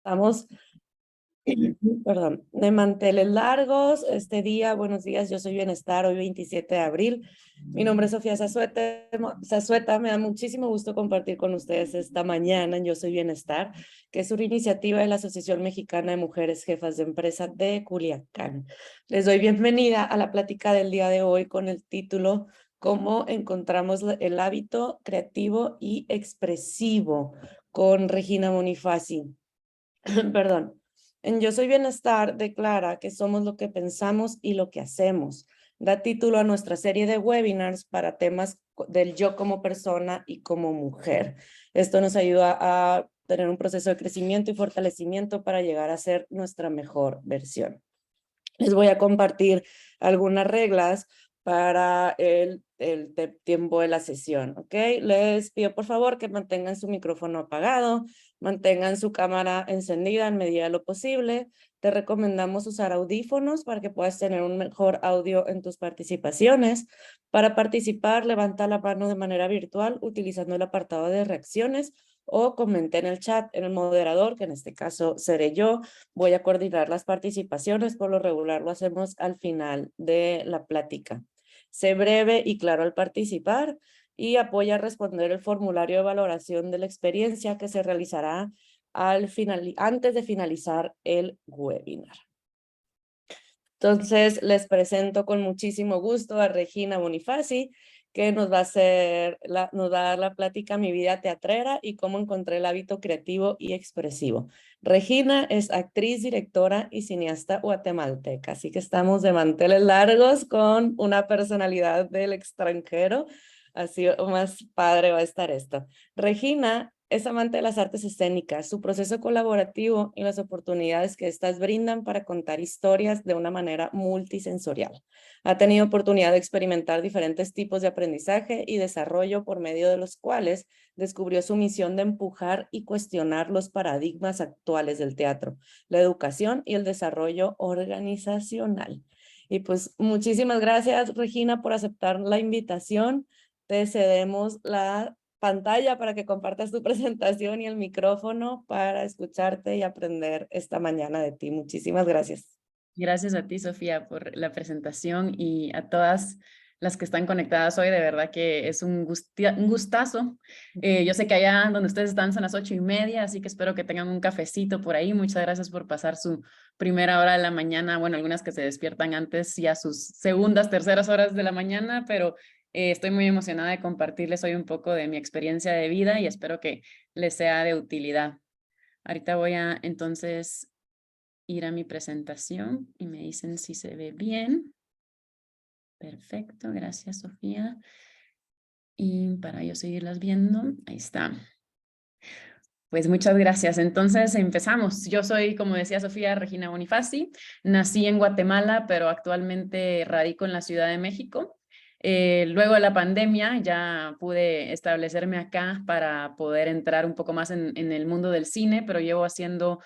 Estamos, perdón, de manteles largos. Este día, buenos días, yo soy Bienestar, hoy 27 de abril. Mi nombre es Sofía Zazueta. Me da muchísimo gusto compartir con ustedes esta mañana en Yo Soy Bienestar, que es una iniciativa de la Asociación Mexicana de Mujeres Jefas de Empresa de Culiacán. Les doy bienvenida a la plática del día de hoy con el título ¿Cómo encontramos el hábito creativo y expresivo? Con Regina Bonifaci. Perdón. En Yo Soy Bienestar declara que somos lo que pensamos y lo que hacemos. Da título a nuestra serie de webinars para temas del yo como persona y como mujer. Esto nos ayuda a tener un proceso de crecimiento y fortalecimiento para llegar a ser nuestra mejor versión. Les voy a compartir algunas reglas para el tiempo de la sesión, ¿ok? Les pido por favor que mantengan su micrófono apagado, mantengan su cámara encendida en medida de lo posible. Te recomendamos usar audífonos para que puedas tener un mejor audio en tus participaciones. Para participar, levanta la mano de manera virtual utilizando el apartado de reacciones o comenta en el chat. En el moderador, que en este caso seré yo, voy a coordinar las participaciones. Por lo regular lo hacemos al final de la plática. Sé breve y claro al participar y apoya a responder el formulario de valoración de la experiencia que se realizará antes de finalizar el webinar. Entonces, les presento con muchísimo gusto a Regina Bonifaci, que nos va a dar la plática Mi vida teatrera y cómo encontré el hábito creativo y expresivo. Regina es actriz, directora y cineasta guatemalteca, así que estamos de manteles largos con una personalidad del extranjero, así más padre va a estar esto. Regina es amante de las artes escénicas, su proceso colaborativo y las oportunidades que éstas brindan para contar historias de una manera multisensorial. Ha tenido oportunidad de experimentar diferentes tipos de aprendizaje y desarrollo por medio de los cuales descubrió su misión de empujar y cuestionar los paradigmas actuales del teatro, la educación y el desarrollo organizacional. Y pues muchísimas gracias, Regina, por aceptar la invitación. Te cedemos la pantalla para que compartas tu presentación y el micrófono para escucharte y aprender esta mañana de ti. Muchísimas gracias. Gracias a ti, Sofía, por la presentación y a todas las que están conectadas hoy. De verdad que es un gustazo. Yo sé que allá donde ustedes están son las 8:30, así que espero que tengan un cafecito por ahí. Muchas gracias por pasar su primera hora de la mañana. Bueno, algunas que se despiertan antes y a sus segundas, terceras horas de la mañana, pero estoy muy emocionada de compartirles hoy un poco de mi experiencia de vida y espero que les sea de utilidad. Ahorita voy a entonces ir a mi presentación y me dicen si se ve bien. Perfecto, gracias, Sofía. Y para yo seguirlas viendo, ahí está. Pues muchas gracias. Entonces empezamos. Yo soy, como decía Sofía, Regina Bonifaci. Nací en Guatemala, pero actualmente radico en la Ciudad de México. Luego de la pandemia ya pude establecerme acá para poder entrar un poco más en el mundo del cine, pero llevo haciendo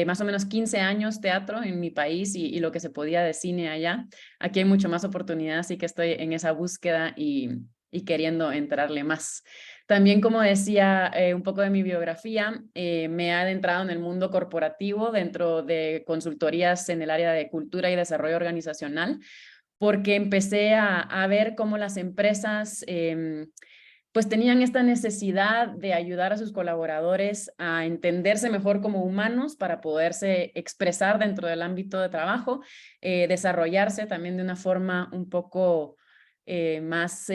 más o menos 15 años teatro en mi país y lo que se podía de cine allá. Aquí hay mucho más oportunidad, así que estoy en esa búsqueda y queriendo entrarle más. También, como decía, un poco de mi biografía, me he adentrado en el mundo corporativo dentro de consultorías en el área de cultura y desarrollo organizacional, porque empecé a ver cómo las empresas pues tenían esta necesidad de ayudar a sus colaboradores a entenderse mejor como humanos para poderse expresar dentro del ámbito de trabajo, desarrollarse también de una forma un poco más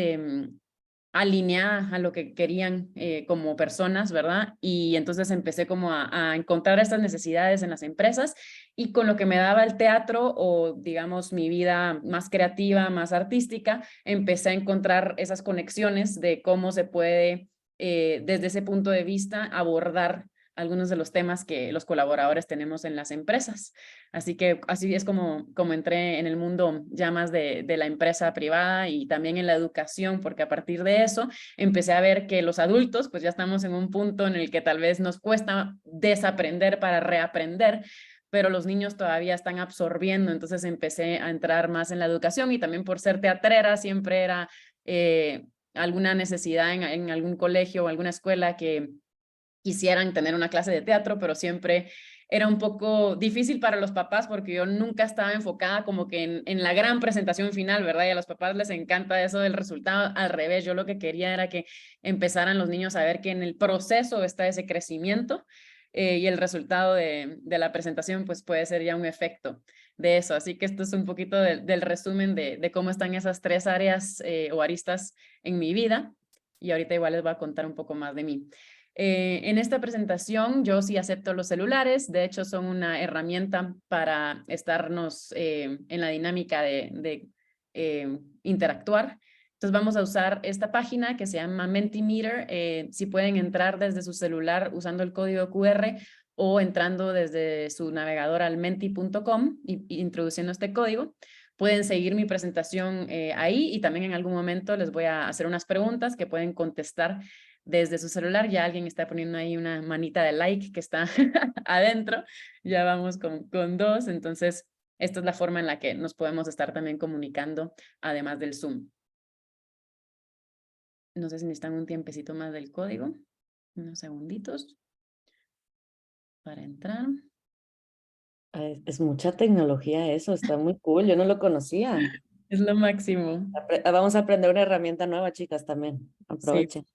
alineada a lo que querían como personas, ¿verdad? Y entonces empecé como a encontrar estas necesidades en las empresas y con lo que me daba el teatro o digamos mi vida más creativa, más artística, empecé a encontrar esas conexiones de cómo se puede desde ese punto de vista abordar algunos de los temas que los colaboradores tenemos en las empresas. Así que así es como entré en el mundo ya más de la empresa privada y también en la educación, porque a partir de eso empecé a ver que los adultos pues ya estamos en un punto en el que tal vez nos cuesta desaprender para reaprender, pero los niños todavía están absorbiendo, entonces empecé a entrar más en la educación y también por ser teatrera siempre era alguna necesidad en algún colegio o alguna escuela que quisieran tener una clase de teatro, pero siempre era un poco difícil para los papás porque yo nunca estaba enfocada como que en la gran presentación final, ¿verdad? Y a los papás les encanta eso del resultado. Al revés, yo lo que quería era que empezaran los niños a ver que en el proceso está ese crecimiento, y el resultado de la presentación pues puede ser ya un efecto de eso. Así que esto es un poquito del resumen de cómo están esas tres áreas o aristas en mi vida. Y ahorita igual les voy a contar un poco más de mí. En esta presentación yo sí acepto los celulares, de hecho son una herramienta para estarnos en la dinámica de interactuar. Entonces vamos a usar esta página que se llama Mentimeter. Si pueden entrar desde su celular usando el código QR o entrando desde su navegador al menti.com y introduciendo este código. Pueden seguir mi presentación ahí y también en algún momento les voy a hacer unas preguntas que pueden contestar desde su celular. Ya alguien está poniendo ahí una manita de like que está adentro. Ya vamos con dos. Entonces, esta es la forma en la que nos podemos estar también comunicando, además del Zoom. No sé si necesitan un tiempecito más del código. Unos segunditos para entrar. Es mucha tecnología eso, está muy cool, yo no lo conocía. Es lo máximo. Vamos a aprender una herramienta nueva, chicas, también. Sí. Aprovechen.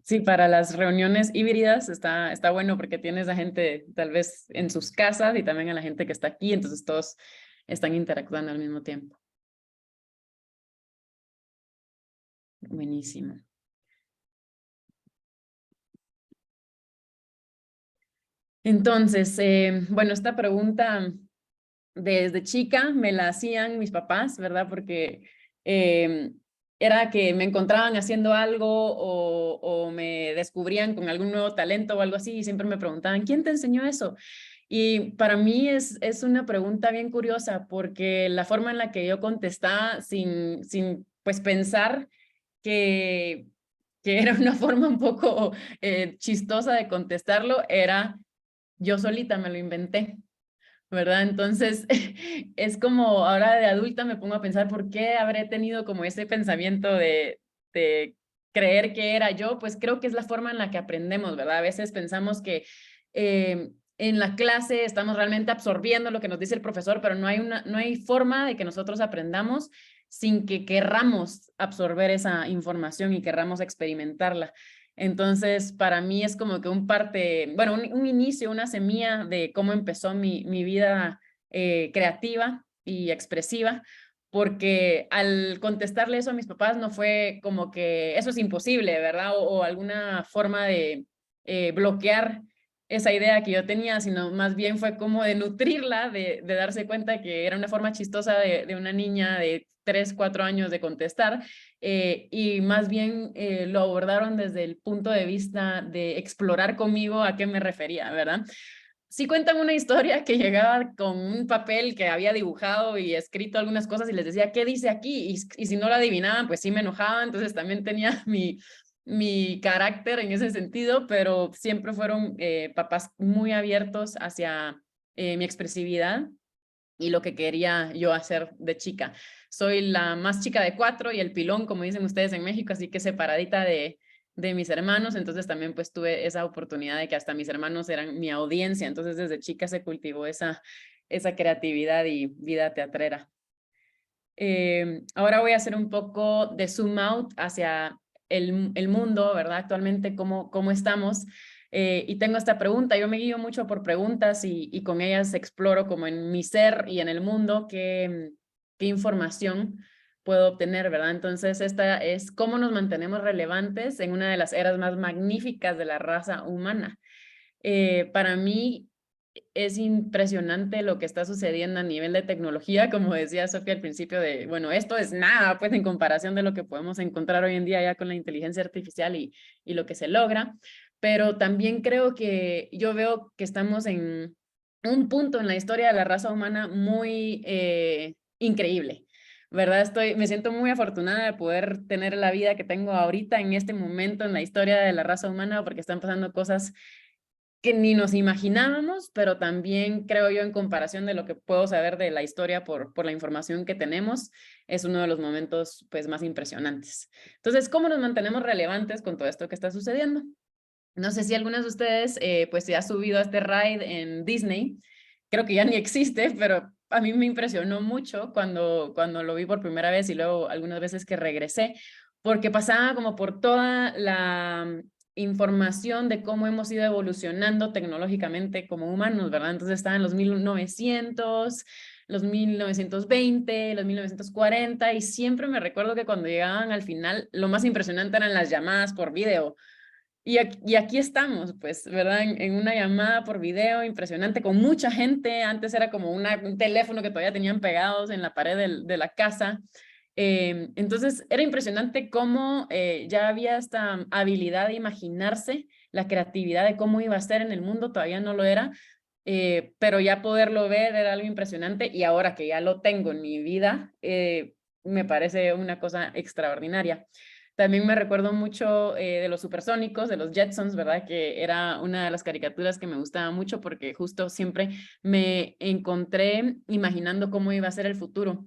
Sí, para las reuniones híbridas está bueno porque tienes a gente tal vez en sus casas y también a la gente que está aquí, entonces todos están interactuando al mismo tiempo. Buenísimo. Entonces, bueno, esta pregunta desde chica me la hacían mis papás, ¿verdad? Porque era que me encontraban haciendo algo o me descubrían con algún nuevo talento o algo así y siempre me preguntaban, ¿quién te enseñó eso? Y para mí es una pregunta bien curiosa porque la forma en la que yo contestaba sin pues pensar que, que era una forma un poco chistosa de contestarlo, era yo solita me lo inventé. ¿Verdad? Entonces, es como ahora de adulta me pongo a pensar por qué habré tenido como ese pensamiento de creer que era yo, pues creo que es la forma en la que aprendemos, ¿verdad? A veces pensamos que en la clase estamos realmente absorbiendo lo que nos dice el profesor, pero no hay forma de que nosotros aprendamos sin que querramos absorber esa información y querramos experimentarla. Entonces, para mí es como que un inicio, una semilla de cómo empezó mi vida creativa y expresiva, porque al contestarle eso a mis papás no fue como que eso es imposible, ¿verdad? O alguna forma de bloquear esa idea que yo tenía, sino más bien fue como de nutrirla, de darse cuenta que era una forma chistosa de una niña de 3, 4 años de contestar, y más bien lo abordaron desde el punto de vista de explorar conmigo a qué me refería, ¿verdad? Sí cuentan una historia que llegaba con un papel que había dibujado y escrito algunas cosas y les decía, ¿qué dice aquí? Y si no lo adivinaban, pues sí me enojaba, entonces también tenía mi carácter en ese sentido, pero siempre fueron papás muy abiertos hacia mi expresividad y lo que quería yo hacer de chica. Soy la más chica de 4 y el pilón, como dicen ustedes en México, así que separadita de mis hermanos, entonces también pues tuve esa oportunidad de que hasta mis hermanos eran mi audiencia, entonces desde chica se cultivó esa creatividad y vida teatrera. Ahora voy a hacer un poco de zoom out hacia el mundo, ¿verdad? Actualmente, ¿cómo estamos? Y tengo esta pregunta, yo me guío mucho por preguntas y con ellas exploro como en mi ser y en el mundo qué información puedo obtener, ¿verdad? Entonces, esta es cómo nos mantenemos relevantes en una de las eras más magníficas de la raza humana. Para mí es impresionante lo que está sucediendo a nivel de tecnología, como decía Sofía al principio bueno, esto es nada, pues en comparación de lo que podemos encontrar hoy en día ya con la inteligencia artificial y lo que se logra, pero también creo que yo veo que estamos en un punto en la historia de la raza humana muy increíble. ¿Verdad? Me siento muy afortunada de poder tener la vida que tengo ahorita en este momento en la historia de la raza humana porque están pasando cosas que ni nos imaginábamos, pero también creo yo en comparación de lo que puedo saber de la historia por la información que tenemos, es uno de los momentos pues más impresionantes. Entonces, ¿cómo nos mantenemos relevantes con todo esto que está sucediendo? No sé si algunos de ustedes pues se ha subido a este ride en Disney. Creo que ya ni existe, pero a mí me impresionó mucho cuando lo vi por primera vez y luego algunas veces que regresé, porque pasaba como por toda la información de cómo hemos ido evolucionando tecnológicamente como humanos, ¿verdad? Entonces estaban los 1900, los 1920, los 1940, y siempre me recuerdo que cuando llegaban al final, lo más impresionante eran las llamadas por video. Y aquí estamos, pues, ¿verdad? En una llamada por video impresionante con mucha gente. Antes era como un teléfono que todavía tenían pegados en la pared de la casa. Entonces, era impresionante cómo ya había esta habilidad de imaginarse, la creatividad de cómo iba a ser en el mundo, todavía no lo era, pero ya poderlo ver era algo impresionante, y ahora que ya lo tengo en mi vida, me parece una cosa extraordinaria. También me recuerdo mucho de los Supersónicos, de los Jetsons, ¿verdad? Que era una de las caricaturas que me gustaba mucho porque justo siempre me encontré imaginando cómo iba a ser el futuro.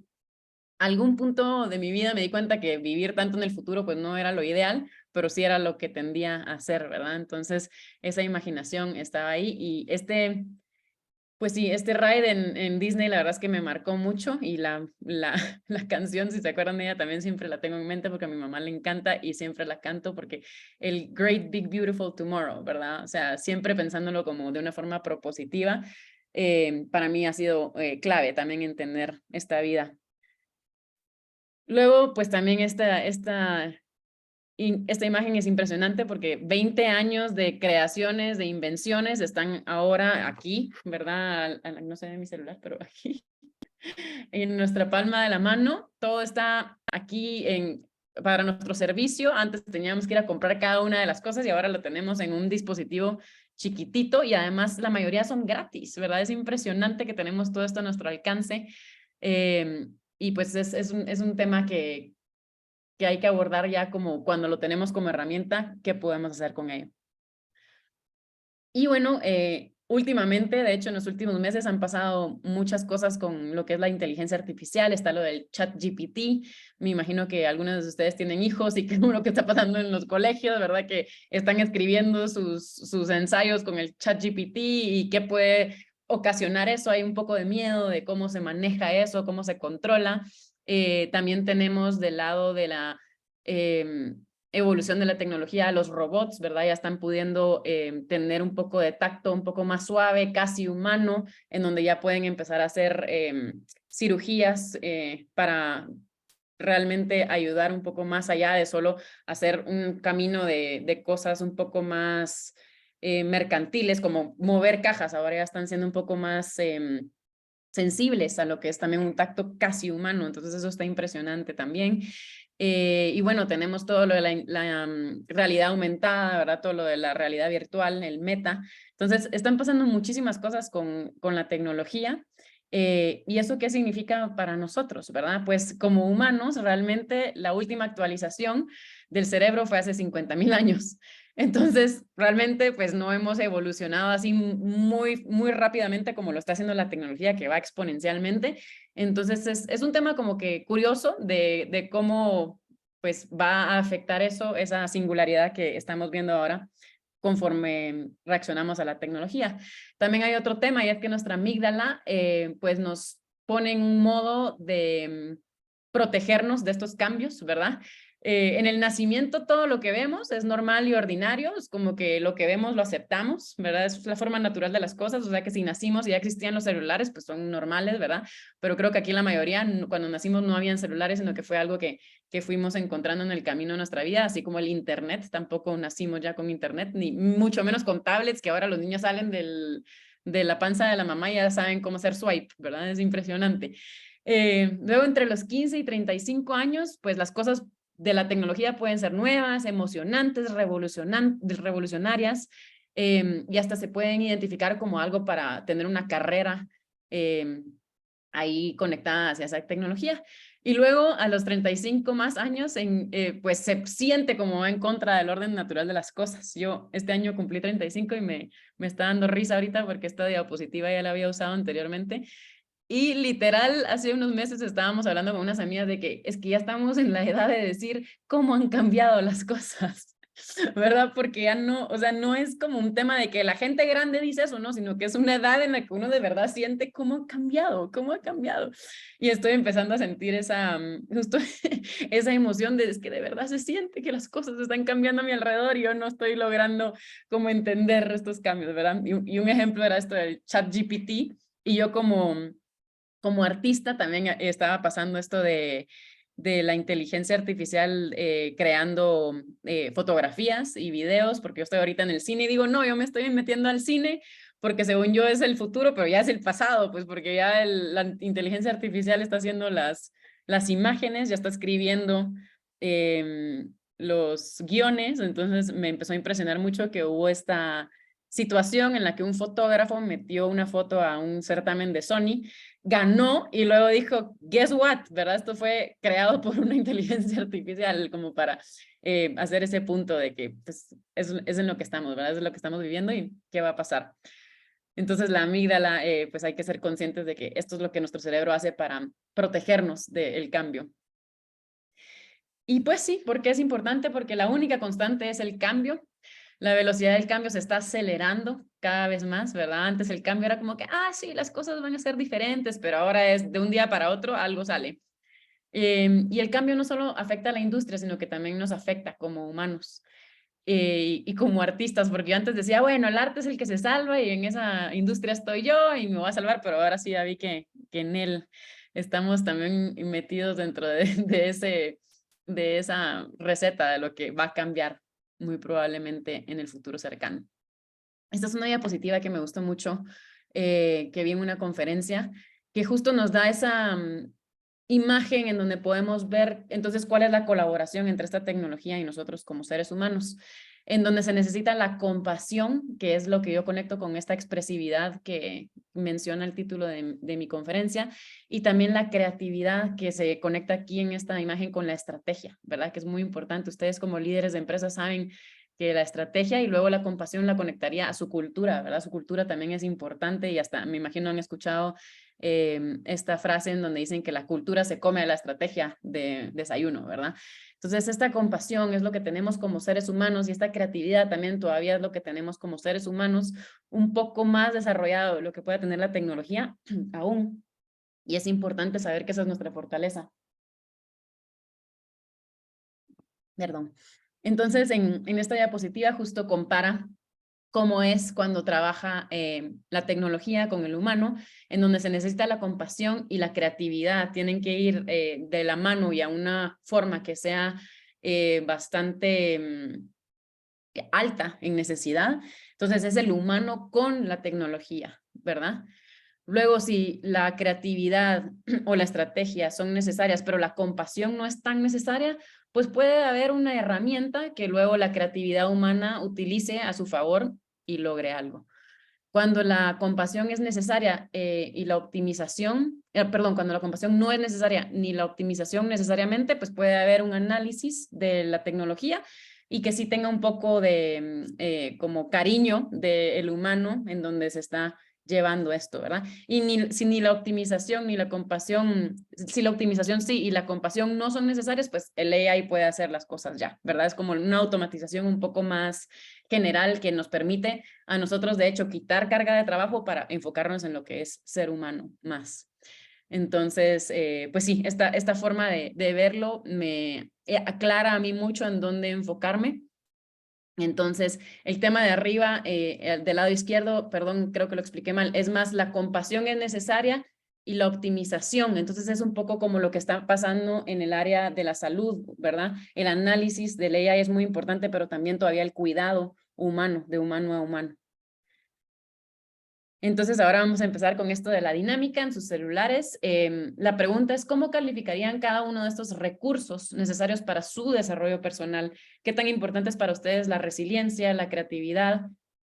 Algún punto de mi vida me di cuenta que vivir tanto en el futuro pues no era lo ideal, pero sí era lo que tendía a hacer, ¿verdad? Entonces esa imaginación estaba ahí, y pues sí, este ride en Disney la verdad es que me marcó mucho, y la canción, si se acuerdan de ella, también siempre la tengo en mente porque a mi mamá le encanta y siempre la canto, porque el Great Big Beautiful Tomorrow, ¿verdad? O sea, siempre pensándolo como de una forma propositiva, para mí ha sido clave también entender esta vida. Luego, pues también esta imagen es impresionante porque 20 años de creaciones, de invenciones, están ahora aquí, ¿verdad? No se ve mi celular, pero aquí, en nuestra palma de la mano. Todo está aquí para nuestro servicio. Antes teníamos que ir a comprar cada una de las cosas y ahora lo tenemos en un dispositivo chiquitito, y además la mayoría son gratis, ¿verdad? Es impresionante que tenemos todo esto a nuestro alcance. Y pues es un tema que hay que abordar ya como cuando lo tenemos como herramienta, qué podemos hacer con ello. Y bueno, últimamente, de hecho en los últimos meses han pasado muchas cosas con lo que es la inteligencia artificial. Está lo del ChatGPT. Me imagino que algunos de ustedes tienen hijos y que lo que está pasando en los colegios, ¿verdad? Que están escribiendo sus ensayos con el ChatGPT y qué puede ocasionar eso. Hay un poco de miedo de cómo se maneja eso, cómo se controla. También tenemos del lado de la evolución de la tecnología, los robots, ¿verdad? Ya están pudiendo tener un poco de tacto, un poco más suave, casi humano, en donde ya pueden empezar a hacer cirugías para realmente ayudar un poco más allá de solo hacer un camino de cosas un poco más mercantiles, como mover cajas. Ahora ya están siendo un poco más sensibles a lo que es también un tacto casi humano. Entonces eso está impresionante también. Y bueno, tenemos todo lo de la realidad aumentada, ¿verdad? Todo lo de la realidad virtual, el meta. Entonces, están pasando muchísimas cosas con la tecnología. ¿Y eso qué significa para nosotros, verdad? Pues como humanos, realmente la última actualización del cerebro fue hace 50,000 años. Entonces, realmente, pues no hemos evolucionado así muy rápidamente como lo está haciendo la tecnología, que va exponencialmente. Entonces, es un tema como que curioso de cómo pues va a afectar eso, esa singularidad que estamos viendo ahora conforme reaccionamos a la tecnología. También hay otro tema, y es que nuestra amígdala pues nos pone en un modo de protegernos de estos cambios, ¿verdad? En el nacimiento todo lo que vemos es normal y ordinario, es como que lo que vemos lo aceptamos, ¿verdad? Es la forma natural de las cosas, o sea que si nacimos y ya existían los celulares, pues son normales, ¿verdad? Pero creo que aquí la mayoría, cuando nacimos no habían celulares, sino que fue algo que fuimos encontrando en el camino de nuestra vida, así como el internet. Tampoco nacimos ya con internet, ni mucho menos con tablets, que ahora los niños salen de la panza de la mamá y ya saben cómo hacer swipe, ¿verdad? Es impresionante. Luego, entre los 15 y 35 años, pues las cosas de la tecnología pueden ser nuevas, emocionantes, revolucionarias, y hasta se pueden identificar como algo para tener una carrera ahí conectada hacia esa tecnología. Y luego, a los 35 más años, pues se siente como va en contra del orden natural de las cosas. Yo este año cumplí 35 y me está dando risa ahorita porque esta diapositiva ya la había usado anteriormente. Y literal, hace unos meses estábamos hablando con unas amigas de que es que ya estamos en la edad de decir cómo han cambiado las cosas. ¿verdad? Porque ya no, o sea, no es como un tema de que la gente grande dice eso, ¿no? Sino que es una edad en la que uno de verdad siente cómo ha cambiado, cómo ha cambiado. Y estoy empezando a sentir esa, justo esa emoción de es que de verdad se siente que las cosas están cambiando a mi alrededor y yo no estoy logrando como entender estos cambios, ¿verdad? Y un ejemplo era esto del ChatGPT y yo como artista también estaba pasando esto de la inteligencia artificial creando fotografías y videos, porque yo estoy ahorita en el cine y digo, no, yo me estoy metiendo al cine porque según yo es el futuro, pero ya es el pasado, pues porque ya la inteligencia artificial está haciendo las imágenes, ya está escribiendo los guiones, entonces me empezó a impresionar mucho que hubo esta situación en la que un fotógrafo metió una foto a un certamen de Sony, ganó y luego dijo, guess what, ¿verdad? Esto fue creado por una inteligencia artificial como para hacer ese punto de que pues, es en lo que estamos, ¿verdad? Es lo que estamos viviendo y qué va a pasar. Entonces la amígdala, pues hay que ser conscientes de que esto es lo que nuestro cerebro hace para protegernos del cambio. Y pues sí, ¿por qué es importante? Porque la única constante es el cambio. La velocidad del cambio se está acelerando cada vez más, ¿verdad? Antes el cambio era como que, sí, las cosas van a ser diferentes, pero ahora es de un día para otro, algo sale. Y el cambio no solo afecta a la industria, sino que también nos afecta como humanos y como artistas, porque yo antes decía, bueno, el arte es el que se salva y en esa industria estoy yo y me voy a salvar, pero ahora sí ya vi que en él estamos también metidos dentro de esa receta de lo que va a cambiar muy probablemente en el futuro cercano. Esta es una diapositiva que me gustó mucho, que vi en una conferencia, que justo nos da esa imagen en donde podemos ver entonces cuál es la colaboración entre esta tecnología y nosotros como seres humanos, en donde se necesita la compasión, que es lo que yo conecto con esta expresividad que menciona el título de mi conferencia, y también la creatividad que se conecta aquí en esta imagen con la estrategia, ¿verdad? Que es muy importante. Ustedes como líderes de empresas saben que la estrategia y luego la compasión la conectaría a su cultura, ¿verdad? Su cultura también es importante y hasta me imagino han escuchado esta frase en donde dicen que la cultura se come a la estrategia de desayuno, ¿verdad? Entonces, esta compasión es lo que tenemos como seres humanos y esta creatividad también todavía es lo que tenemos como seres humanos, un poco más desarrollado de lo que puede tener la tecnología aún. Y es importante saber que esa es nuestra fortaleza. Perdón. Entonces, en esta diapositiva justo compara cómo es cuando trabaja la tecnología con el humano, en donde se necesita la compasión y la creatividad. Tienen que ir de la mano y a una forma que sea bastante alta en necesidad. Entonces, es el humano con la tecnología, ¿verdad? Luego, si la creatividad o la estrategia son necesarias, pero la compasión no es tan necesaria, pues puede haber una herramienta que luego la creatividad humana utilice a su favor y logre algo. Cuando la compasión es necesaria y la optimización, perdón, cuando la compasión no es necesaria ni la optimización necesariamente, pues puede haber un análisis de la tecnología y que sí tenga un poco de como cariño del humano en donde se está llevando esto, ¿verdad? Y si ni la optimización ni la compasión, si la optimización sí y la compasión no son necesarias, pues el AI puede hacer las cosas ya, ¿verdad? Es como una automatización un poco más general que nos permite a nosotros, de hecho, quitar carga de trabajo para enfocarnos en lo que es ser humano más. Entonces, pues sí, esta forma de verlo me aclara a mí mucho en dónde enfocarme. Entonces, el tema de arriba, del lado izquierdo, perdón, creo que lo expliqué mal, es más la compasión es necesaria y la optimización. Entonces, es un poco como lo que está pasando en el área de la salud, ¿verdad? El análisis de ley es muy importante, pero también todavía el cuidado humano, de humano a humano. Entonces, ahora vamos a empezar con esto de la dinámica en sus celulares. La pregunta es, ¿cómo calificarían cada uno de estos recursos necesarios para su desarrollo personal? ¿Qué tan importante es para ustedes la resiliencia, la creatividad,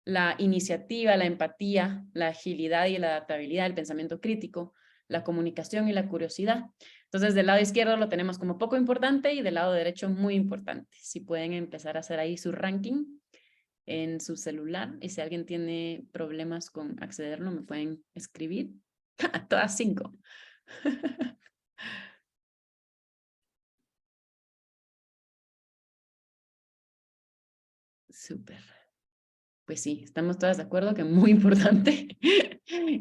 la iniciativa, la empatía, la agilidad y la adaptabilidad, el pensamiento crítico, la comunicación y la curiosidad? Entonces, del lado izquierdo lo tenemos como poco importante y del lado derecho muy importante. Si pueden empezar a hacer ahí su ranking en su celular y si alguien tiene problemas con accederlo me pueden escribir. A todas 5. Súper. Pues sí, estamos todas de acuerdo que muy importante.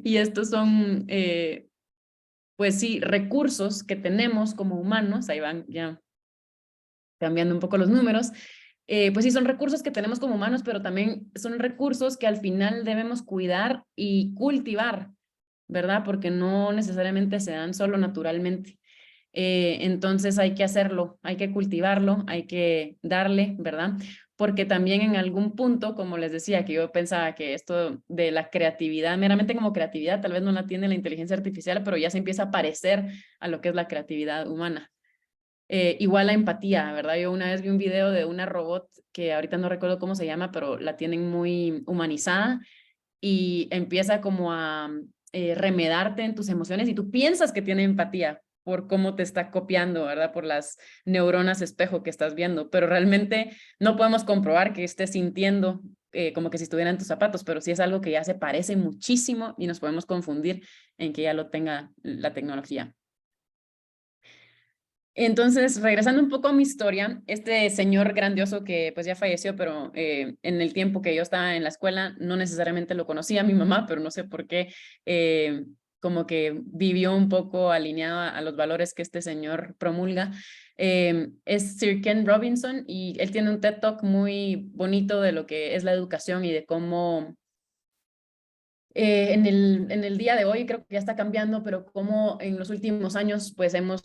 Y estos son, pues sí, recursos que tenemos como humanos, ahí van ya cambiando un poco los números, pues sí, son recursos que tenemos como humanos, pero también son recursos que al final debemos cuidar y cultivar, ¿verdad? Porque no necesariamente se dan solo naturalmente. Entonces hay que hacerlo, hay que cultivarlo, hay que darle, ¿verdad? Porque también en algún punto, como les decía, que yo pensaba que esto de la creatividad, meramente como creatividad, tal vez no la tiene la inteligencia artificial, pero ya se empieza a parecer a lo que es la creatividad humana. Igual la empatía, ¿verdad? Yo una vez vi un video de una robot que ahorita no recuerdo cómo se llama, pero la tienen muy humanizada y empieza como a remedarte en tus emociones y tú piensas que tiene empatía por cómo te está copiando, ¿verdad? Por las neuronas espejo que estás viendo, pero realmente no podemos comprobar que esté sintiendo como que si estuviera en tus zapatos, pero sí es algo que ya se parece muchísimo y nos podemos confundir en que ya lo tenga la tecnología. Entonces, regresando un poco a mi historia, este señor grandioso que pues ya falleció, pero en el tiempo que yo estaba en la escuela no necesariamente lo conocía a mi mamá, pero no sé por qué, como que vivió un poco alineado a los valores que este señor promulga. Es Sir Ken Robinson y él tiene un TED Talk muy bonito de lo que es la educación y de cómo en el día de hoy creo que ya está cambiando, pero cómo en los últimos años pues hemos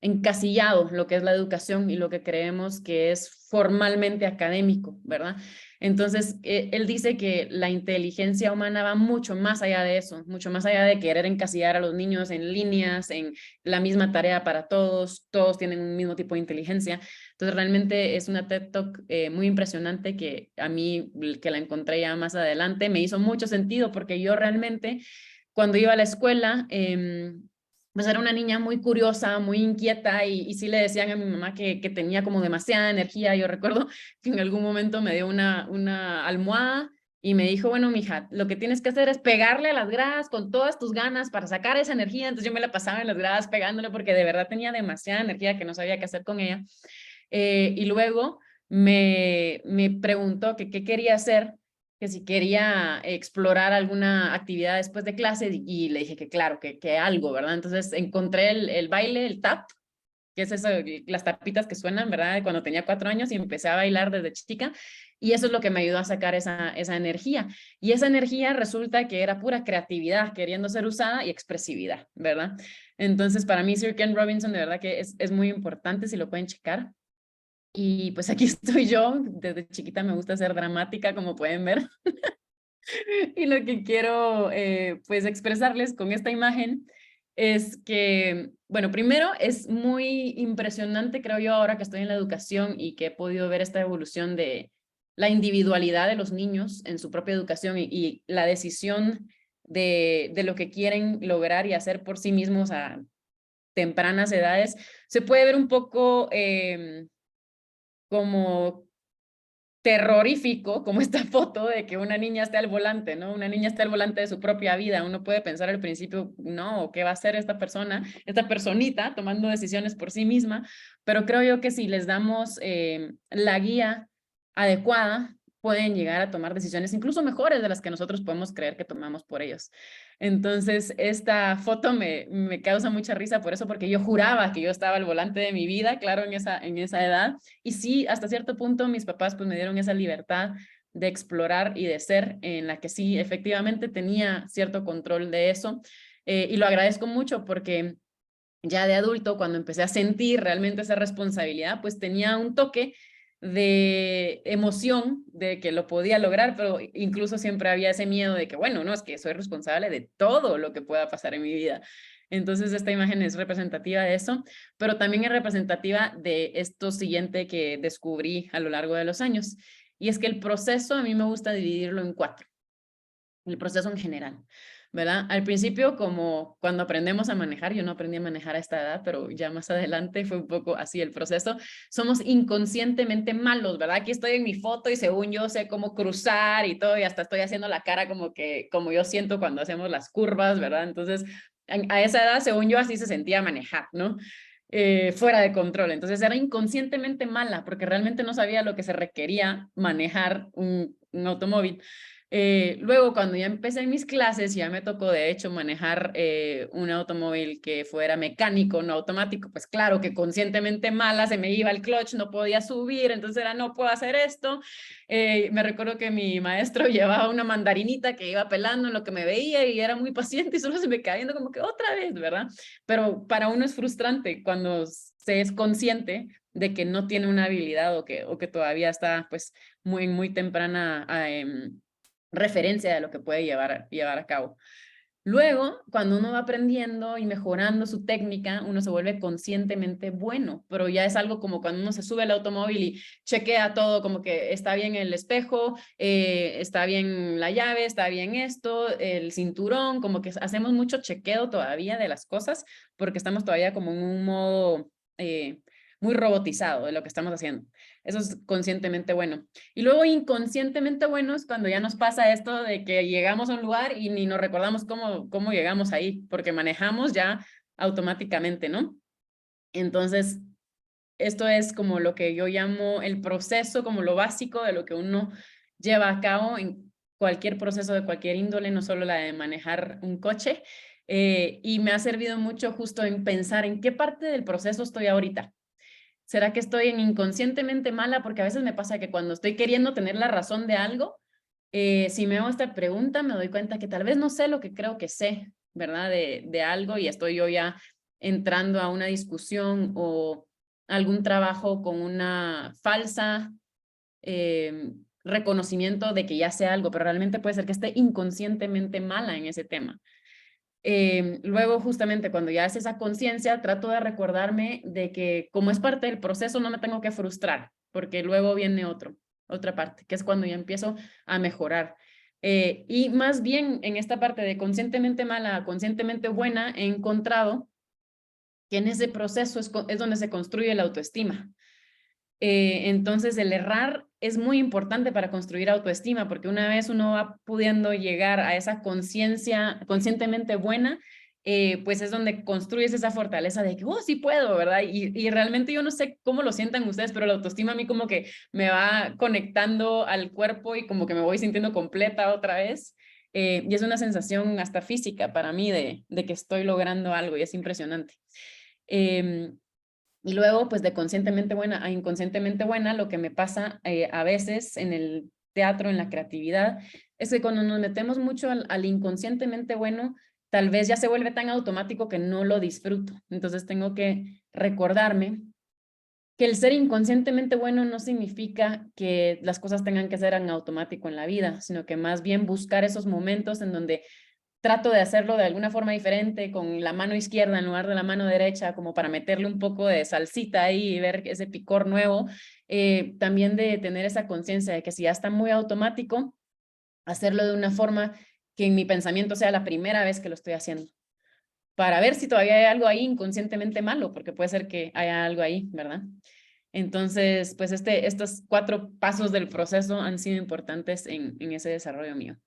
encasillado lo que es la educación y lo que creemos que es formalmente académico, ¿verdad? Entonces, él dice que la inteligencia humana va mucho más allá de eso, mucho más allá de querer encasillar a los niños en líneas, en la misma tarea para todos, todos tienen un mismo tipo de inteligencia. Entonces, realmente es una TED Talk muy impresionante que a mí, que la encontré ya más adelante, me hizo mucho sentido porque yo realmente, cuando iba a la escuela, pues era una niña muy curiosa, muy inquieta y sí le decían a mi mamá que tenía como demasiada energía. Yo recuerdo que en algún momento me dio una almohada y me dijo, bueno, mija, lo que tienes que hacer es pegarle a las gradas con todas tus ganas para sacar esa energía. Entonces yo me la pasaba en las gradas pegándole porque de verdad tenía demasiada energía que no sabía qué hacer con ella. Y luego me preguntó que qué quería hacer, que si quería explorar alguna actividad después de clase y le dije que claro, que algo, ¿verdad? Entonces encontré el baile, el tap, que es eso, las tapitas que suenan, ¿verdad? Cuando tenía 4 años y empecé a bailar desde chica y eso es lo que me ayudó a sacar esa energía. Y esa energía resulta que era pura creatividad, queriendo ser usada y expresividad, ¿verdad? Entonces para mí Sir Ken Robinson de verdad que es muy importante si lo pueden checar. Y pues aquí estoy yo, desde chiquita me gusta ser dramática, como pueden ver. Y lo que quiero pues expresarles con esta imagen es que, bueno, primero es muy impresionante, creo yo, ahora que estoy en la educación y que he podido ver esta evolución de la individualidad de los niños en su propia educación y la decisión de lo que quieren lograr y hacer por sí mismos a tempranas edades. Se puede ver un poco como terrorífico, como esta foto de que una niña esté al volante, ¿no? Una niña está al volante de su propia vida. Uno puede pensar al principio, no, ¿qué va a hacer esta persona, esta personita tomando decisiones por sí misma? Pero creo yo que si les damos la guía adecuada, pueden llegar a tomar decisiones incluso mejores de las que nosotros podemos creer que tomamos por ellos. Entonces, esta foto me causa mucha risa por eso, porque yo juraba que yo estaba al volante de mi vida, claro, en esa edad. Y sí, hasta cierto punto mis papás pues me dieron esa libertad de explorar y de ser, en la que sí, efectivamente tenía cierto control de eso. Y lo agradezco mucho porque ya de adulto, cuando empecé a sentir realmente esa responsabilidad, pues tenía un toque de emoción de que lo podía lograr, pero incluso siempre había ese miedo de que, bueno, no, es que soy responsable de todo lo que pueda pasar en mi vida. Entonces, esta imagen es representativa de eso, pero también es representativa de esto siguiente que descubrí a lo largo de los años. Y es que el proceso a mí me gusta dividirlo en 4, el proceso en general. ¿Verdad? Al principio, como cuando aprendemos a manejar, yo no aprendí a manejar a esta edad, pero ya más adelante fue un poco así el proceso, somos inconscientemente malos, ¿verdad? Aquí estoy en mi foto y según yo sé cómo cruzar y todo, y hasta estoy haciendo la cara como yo siento cuando hacemos las curvas, ¿verdad? Entonces, a esa edad, según yo, así se sentía manejar, ¿no? fuera de control. Entonces era inconscientemente mala porque realmente no sabía lo que se requería manejar un automóvil. Luego, cuando ya empecé mis clases, ya me tocó de hecho manejar un automóvil que fuera mecánico, no automático. Pues claro que conscientemente mala, se me iba el clutch, no podía subir, entonces era no puedo hacer esto. Me recuerdo que mi maestro llevaba una mandarinita que iba pelando en lo que me veía y era muy paciente y solo se me quedaba viendo como que otra vez, ¿verdad? Pero para uno es frustrante cuando se es consciente de que no tiene una habilidad o que todavía está pues muy temprana referencia de lo que puede llevar a cabo. Luego, cuando uno va aprendiendo y mejorando su técnica, uno se vuelve conscientemente bueno, pero ya es algo como cuando uno se sube al automóvil y chequea todo, como que está bien el espejo, está bien la llave, está bien esto, el cinturón, como que hacemos mucho chequeo todavía de las cosas, porque estamos todavía como en un modo muy robotizado de lo que estamos haciendo. Eso es conscientemente bueno. Y luego inconscientemente buenos cuando ya nos pasa esto de que llegamos a un lugar y ni nos recordamos cómo llegamos ahí, porque manejamos ya automáticamente, ¿no? Entonces, esto es como lo que yo llamo el proceso, como lo básico de lo que uno lleva a cabo en cualquier proceso de cualquier índole, no solo la de manejar un coche. Y me ha servido mucho justo en pensar en qué parte del proceso estoy ahorita. ¿Será que estoy en inconscientemente mala? Porque a veces me pasa que cuando estoy queriendo tener la razón de algo, si me hago esta pregunta, me doy cuenta que tal vez no sé lo que creo que sé, ¿verdad? De algo y estoy yo ya entrando a una discusión o algún trabajo con una falsa reconocimiento de que ya sé algo, pero realmente puede ser que esté inconscientemente mala en ese tema. Luego, justamente cuando ya hace esa conciencia, trato de recordarme de que como es parte del proceso, no me tengo que frustrar, porque luego viene otra parte, que es cuando ya empiezo a mejorar. Y más bien en esta parte de conscientemente mala a conscientemente buena, he encontrado que en ese proceso es donde se construye la autoestima. Entonces el errar es muy importante para construir autoestima, porque una vez uno va pudiendo llegar a esa conciencia conscientemente buena, pues es donde construyes esa fortaleza de que, oh, sí puedo, ¿verdad? Y realmente yo no sé cómo lo sientan ustedes, pero la autoestima a mí como que me va conectando al cuerpo y como que me voy sintiendo completa otra vez. Y es una sensación hasta física para mí de que estoy logrando algo y es impresionante. Y luego, pues de conscientemente buena a inconscientemente buena, lo que me pasa a veces en el teatro, en la creatividad, es que cuando nos metemos mucho al inconscientemente bueno, tal vez ya se vuelve tan automático que no lo disfruto. Entonces tengo que recordarme que el ser inconscientemente bueno no significa que las cosas tengan que ser en automático en la vida, sino que más bien buscar esos momentos en donde trato de hacerlo de alguna forma diferente, con la mano izquierda en lugar de la mano derecha, como para meterle un poco de salsita ahí y ver ese picor nuevo. También de tener esa conciencia de que si ya está muy automático, hacerlo de una forma que en mi pensamiento sea la primera vez que lo estoy haciendo, para ver si todavía hay algo ahí inconscientemente malo, porque puede ser que haya algo ahí, ¿verdad? Entonces, pues estos 4 pasos del proceso han sido importantes en ese desarrollo mío.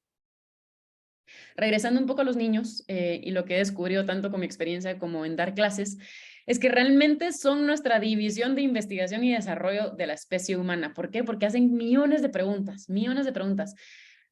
Regresando un poco a los niños y lo que he descubrido tanto con mi experiencia como en dar clases, es que realmente son nuestra división de investigación y desarrollo de la especie humana. ¿Por qué? Porque hacen millones de preguntas, millones de preguntas.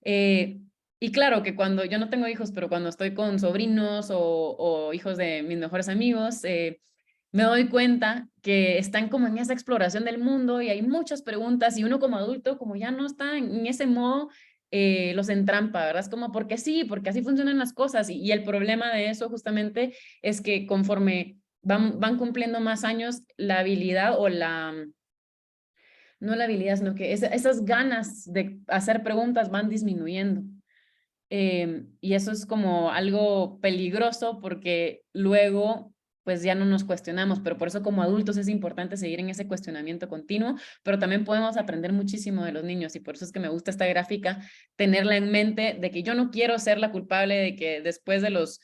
Y claro que cuando yo no tengo hijos, pero cuando estoy con sobrinos o hijos de mis mejores amigos, me doy cuenta que están como en esa exploración del mundo y hay muchas preguntas y uno como adulto, como ya no está en ese modo, los entrampa, ¿verdad? Es como porque sí, porque así funcionan las cosas y el problema de eso justamente es que conforme van cumpliendo más años, la habilidad o no la habilidad, sino que esas ganas de hacer preguntas van disminuyendo. Y eso es como algo peligroso porque luego pues ya no nos cuestionamos, pero por eso como adultos es importante seguir en ese cuestionamiento continuo, pero también podemos aprender muchísimo de los niños y por eso es que me gusta esta gráfica, tenerla en mente de que yo no quiero ser la culpable de que después de los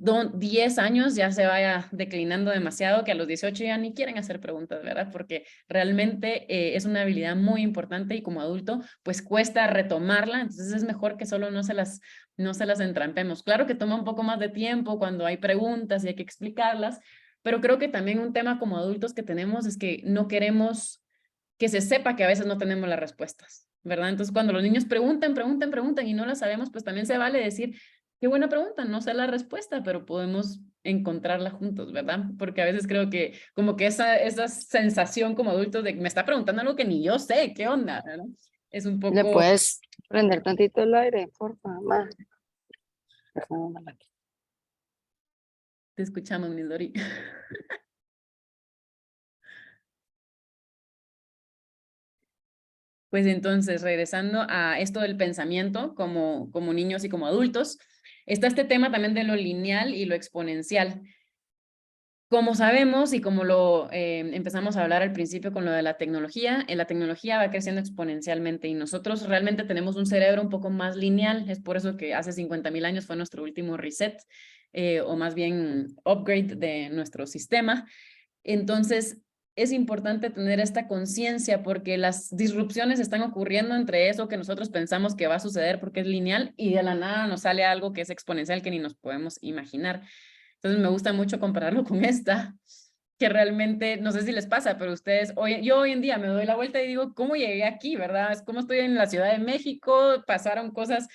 10 años ya se vaya declinando demasiado, que a los 18 ya ni quieren hacer preguntas, ¿verdad? Porque realmente es una habilidad muy importante y como adulto pues cuesta retomarla, entonces es mejor que solo no se las entrampemos. Claro que toma un poco más de tiempo cuando hay preguntas y hay que explicarlas, pero creo que también un tema como adultos que tenemos es que no queremos que se sepa que a veces no tenemos las respuestas, ¿verdad? Entonces, cuando los niños preguntan y no las sabemos, pues también se vale decir, qué buena pregunta, no sé la respuesta, pero podemos encontrarla juntos, ¿verdad? Porque a veces creo que como que esa sensación como adultos de que me está preguntando algo que ni yo sé, ¿qué onda? ¿verdad? Es un ¿Le poco, puedes prender tantito el aire, por favor? te escuchamos, mi Dori. Pues entonces, regresando a esto del pensamiento como niños y como adultos, está este tema también de lo lineal y lo exponencial. Como sabemos y como lo empezamos a hablar al principio con lo de la tecnología va creciendo exponencialmente y nosotros realmente tenemos un cerebro un poco más lineal, es por eso que hace 50,000 años fue nuestro último reset, o más bien upgrade de nuestro sistema. Entonces, es importante tener esta conciencia porque las disrupciones están ocurriendo entre eso que nosotros pensamos que va a suceder porque es lineal y de la nada nos sale algo que es exponencial que ni nos podemos imaginar. Entonces, me gusta mucho compararlo con esta, que realmente, no sé si les pasa, pero ustedes, yo hoy en día me doy la vuelta y digo, ¿cómo llegué aquí, verdad? Es como estoy en la Ciudad de México, pasaron cosas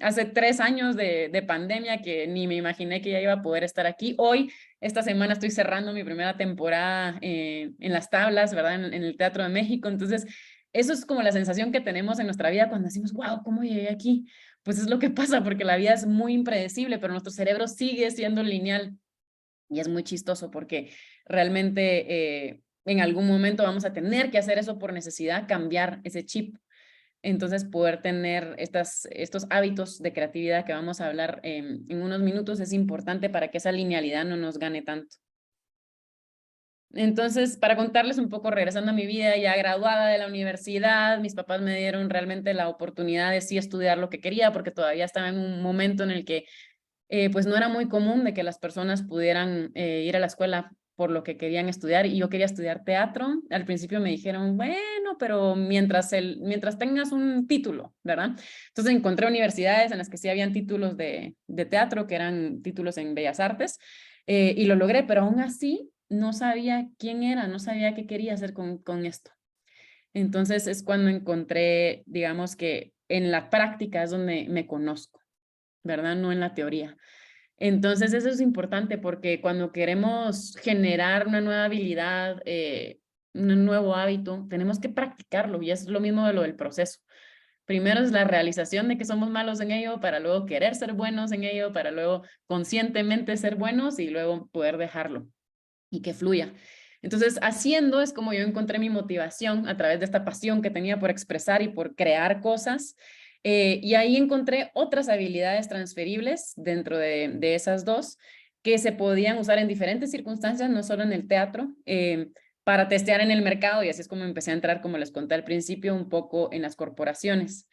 hace 3 años de pandemia que ni me imaginé que ya iba a poder estar aquí. Hoy, esta semana estoy cerrando mi primera temporada en Las Tablas, ¿verdad? En el Teatro de México. Entonces, eso es como la sensación que tenemos en nuestra vida cuando decimos, wow, ¿cómo llegué aquí? Pues es lo que pasa porque la vida es muy impredecible, pero nuestro cerebro sigue siendo lineal y es muy chistoso porque realmente en algún momento vamos a tener que hacer eso por necesidad, cambiar ese chip. Entonces, poder tener estos hábitos de creatividad que vamos a hablar en unos minutos es importante para que esa linealidad no nos gane tanto. Entonces, para contarles un poco, regresando a mi vida ya graduada de la universidad, mis papás me dieron realmente la oportunidad de sí estudiar lo que quería, porque todavía estaba en un momento en el que pues no era muy común de que las personas pudieran ir a la escuela por lo que querían estudiar y yo quería estudiar teatro. Al principio me dijeron, bueno, pero mientras tengas un título, ¿verdad? Entonces encontré universidades en las que sí habían títulos de teatro, que eran títulos en Bellas Artes, y lo logré, pero aún así no sabía quién era, no sabía qué quería hacer con esto. Entonces es cuando encontré, digamos que en la práctica es donde me conozco, ¿verdad? No en la teoría. Entonces eso es importante porque cuando queremos generar una nueva habilidad, un nuevo hábito, tenemos que practicarlo y es lo mismo de lo del proceso. Primero es la realización de que somos malos en ello, para luego querer ser buenos en ello, para luego conscientemente ser buenos y luego poder dejarlo y que fluya. Entonces, haciendo es como yo encontré mi motivación a través de esta pasión que tenía por expresar y por crear cosas. Y ahí encontré otras habilidades transferibles dentro de esas dos que se podían usar en diferentes circunstancias, no solo en el teatro, para testear en el mercado. Y así es como empecé a entrar, como les conté al principio, un poco en las corporaciones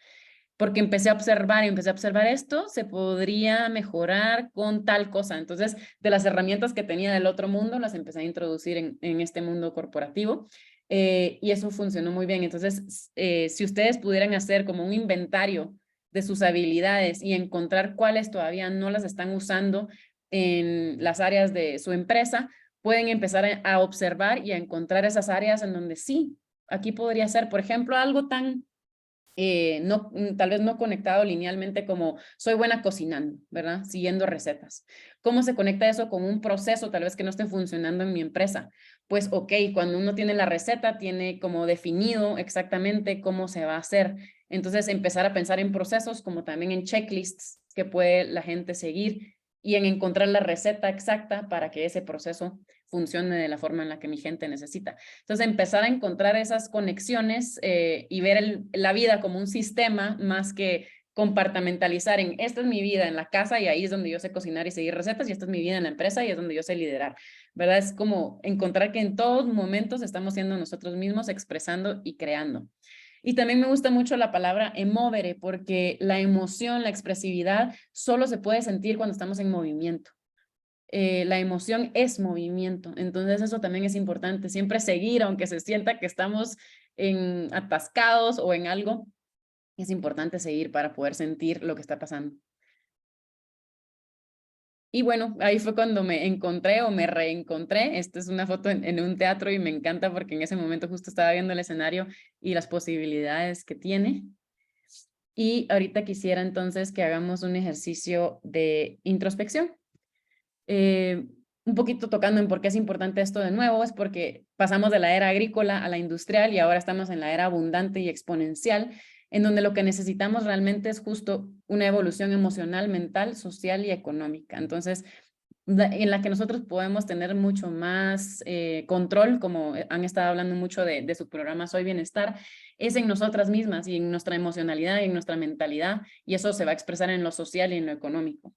porque empecé a observar y empecé a observar esto, se podría mejorar con tal cosa. Entonces, de las herramientas que tenía del otro mundo, las empecé a introducir en este mundo corporativo y eso funcionó muy bien. Entonces, si ustedes pudieran hacer como un inventario de sus habilidades y encontrar cuáles todavía no las están usando en las áreas de su empresa, pueden empezar a observar y a encontrar esas áreas en donde sí, aquí podría ser, por ejemplo, algo tan tal vez no conectado linealmente como soy buena cocinando, ¿verdad? Siguiendo recetas. ¿Cómo se conecta eso con un proceso tal vez que no esté funcionando en mi empresa? Pues, ok, cuando uno tiene la receta, tiene como definido exactamente cómo se va a hacer. Entonces, empezar a pensar en procesos como también en checklists que puede la gente seguir y en encontrar la receta exacta para que ese proceso funcione de la forma en la que mi gente necesita. Entonces, empezar a encontrar esas conexiones y ver la vida como un sistema más que compartamentalizar en esta es mi vida en la casa y ahí es donde yo sé cocinar y seguir recetas y esta es mi vida en la empresa y es donde yo sé liderar, ¿verdad? Es como encontrar que en todos momentos estamos siendo nosotros mismos expresando y creando. Y también me gusta mucho la palabra emovere porque la emoción, la expresividad solo se puede sentir cuando estamos en movimiento. La emoción es movimiento, entonces eso también es importante, siempre seguir, aunque se sienta que estamos atascados o en algo, es importante seguir para poder sentir lo que está pasando. Y bueno, ahí fue cuando me encontré o me reencontré. Esta es una foto en un teatro y me encanta porque en ese momento justo estaba viendo el escenario y las posibilidades que tiene. Y ahorita quisiera entonces que hagamos un ejercicio de introspección. Un poquito tocando en por qué es importante esto de nuevo, es porque pasamos de la era agrícola a la industrial y ahora estamos en la era abundante y exponencial, en donde lo que necesitamos realmente es justo una evolución emocional, mental, social y económica. Entonces, en la que nosotros podemos tener mucho más control, como han estado hablando mucho de su programa Soy Bienestar, es en nosotras mismas y en nuestra emocionalidad y en nuestra mentalidad, y eso se va a expresar en lo social y en lo económico.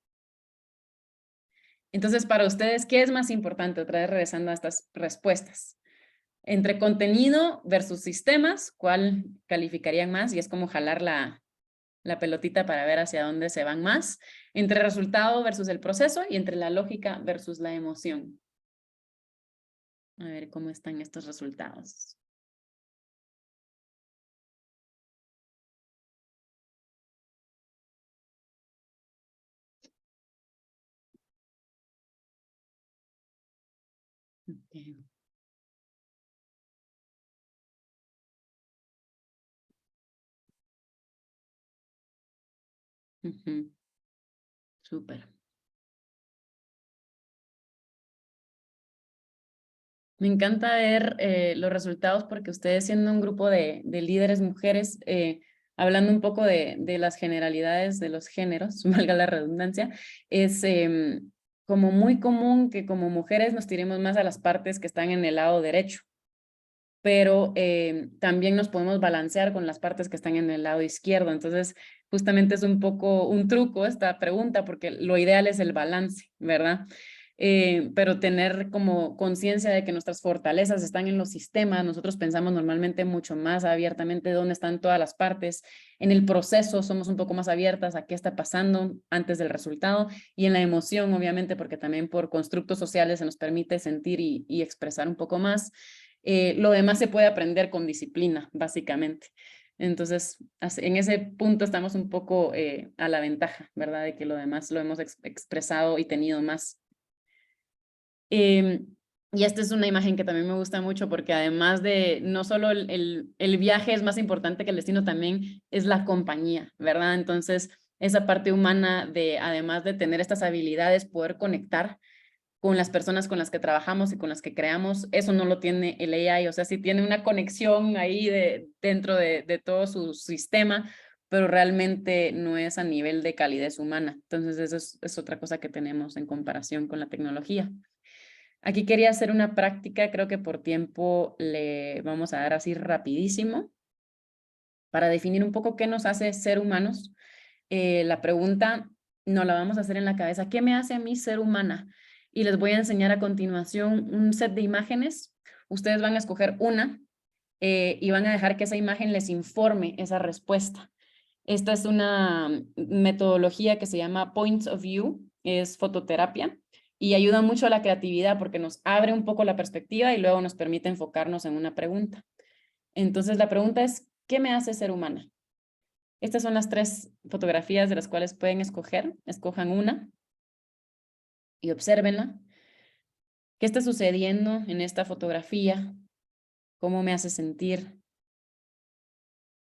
Entonces, para ustedes, ¿qué es más importante? Otra vez regresando a estas respuestas. Entre contenido versus sistemas, ¿cuál calificarían más? Y es como jalar la pelotita para ver hacia dónde se van más. Entre resultado versus el proceso y entre la lógica versus la emoción. A ver cómo están estos resultados. Okay. Súper. Me encanta ver los resultados porque ustedes siendo un grupo de líderes mujeres, hablando un poco de las generalidades de los géneros, valga la redundancia, es como muy común que como mujeres nos tiremos más a las partes que están en el lado derecho, pero también nos podemos balancear con las partes que están en el lado izquierdo. Entonces, justamente es un poco un truco esta pregunta porque lo ideal es el balance, ¿verdad? Pero tener como conciencia de que nuestras fortalezas están en los sistemas, nosotros pensamos normalmente mucho más abiertamente dónde están todas las partes, en el proceso somos un poco más abiertas a qué está pasando antes del resultado y en la emoción, obviamente, porque también por constructos sociales se nos permite sentir y expresar un poco más. Lo demás se puede aprender con disciplina, básicamente. Entonces, en ese punto estamos un poco a la ventaja, ¿verdad? De que lo demás lo hemos expresado y tenido más. Y esta es una imagen que también me gusta mucho porque además de no solo el viaje es más importante que el destino, también es la compañía, ¿verdad? Entonces, esa parte humana de, además de tener estas habilidades, poder conectar con las personas con las que trabajamos y con las que creamos, eso no lo tiene el AI, o sea, sí tiene una conexión ahí dentro de todo su sistema, pero realmente no es a nivel de calidez humana. Entonces, eso es otra cosa que tenemos en comparación con la tecnología. Aquí quería hacer una práctica, creo que por tiempo le vamos a dar así rapidísimo, para definir un poco qué nos hace ser humanos. La pregunta nos la vamos a hacer en la cabeza, ¿qué me hace a mí ser humana? Y les voy a enseñar a continuación un set de imágenes. Ustedes van a escoger una y van a dejar que esa imagen les informe esa respuesta. Esta es una metodología que se llama Points of View, es fototerapia y ayuda mucho a la creatividad porque nos abre un poco la perspectiva y luego nos permite enfocarnos en una pregunta. Entonces la pregunta es, ¿qué me hace ser humana? Estas son las 3 fotografías de las cuales pueden escoger. Escojan una y obsérvenla. ¿Qué está sucediendo en esta fotografía? ¿Cómo me hace sentir?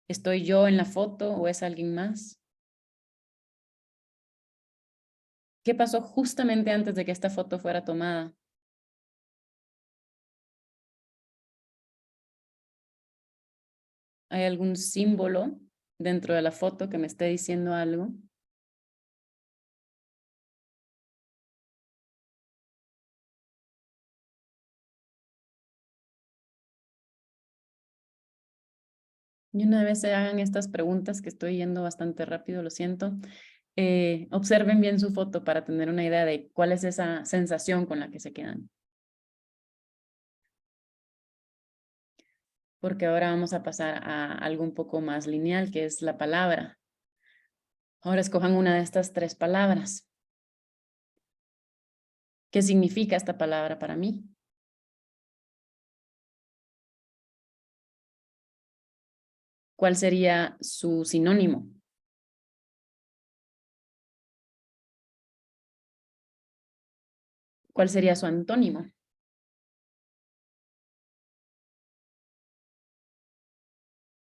¿Estoy yo en la foto o es alguien más? ¿Qué pasó justamente antes de que esta foto fuera tomada? ¿Hay algún símbolo dentro de la foto que me esté diciendo algo? Y una vez se hagan estas preguntas, que estoy yendo bastante rápido, lo siento, observen bien su foto para tener una idea de cuál es esa sensación con la que se quedan. Porque ahora vamos a pasar a algo un poco más lineal, que es la palabra. Ahora escojan una de estas 3 palabras. ¿Qué significa esta palabra para mí? ¿Cuál sería su sinónimo? ¿Cuál sería su antónimo?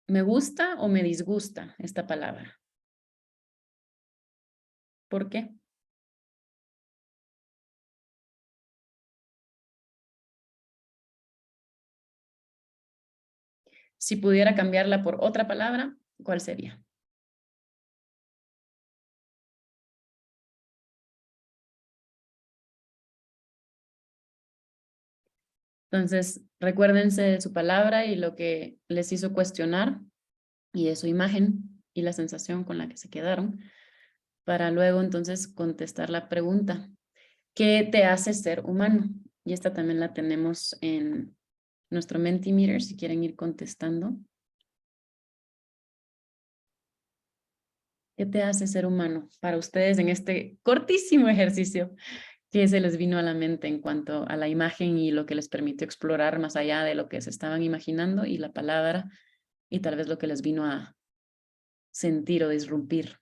¿Me gusta o me disgusta esta palabra? ¿Por qué? Si pudiera cambiarla por otra palabra, ¿cuál sería? Entonces, recuérdense de su palabra y lo que les hizo cuestionar y de su imagen y la sensación con la que se quedaron, para luego entonces contestar la pregunta: ¿qué te hace ser humano? Y esta también la tenemos en nuestro Mentimeter, si quieren ir contestando. ¿Qué te hace ser humano para ustedes en este cortísimo ejercicio que se les vino a la mente en cuanto a la imagen y lo que les permitió explorar más allá de lo que se estaban imaginando y la palabra y tal vez lo que les vino a sentir o disrumpir?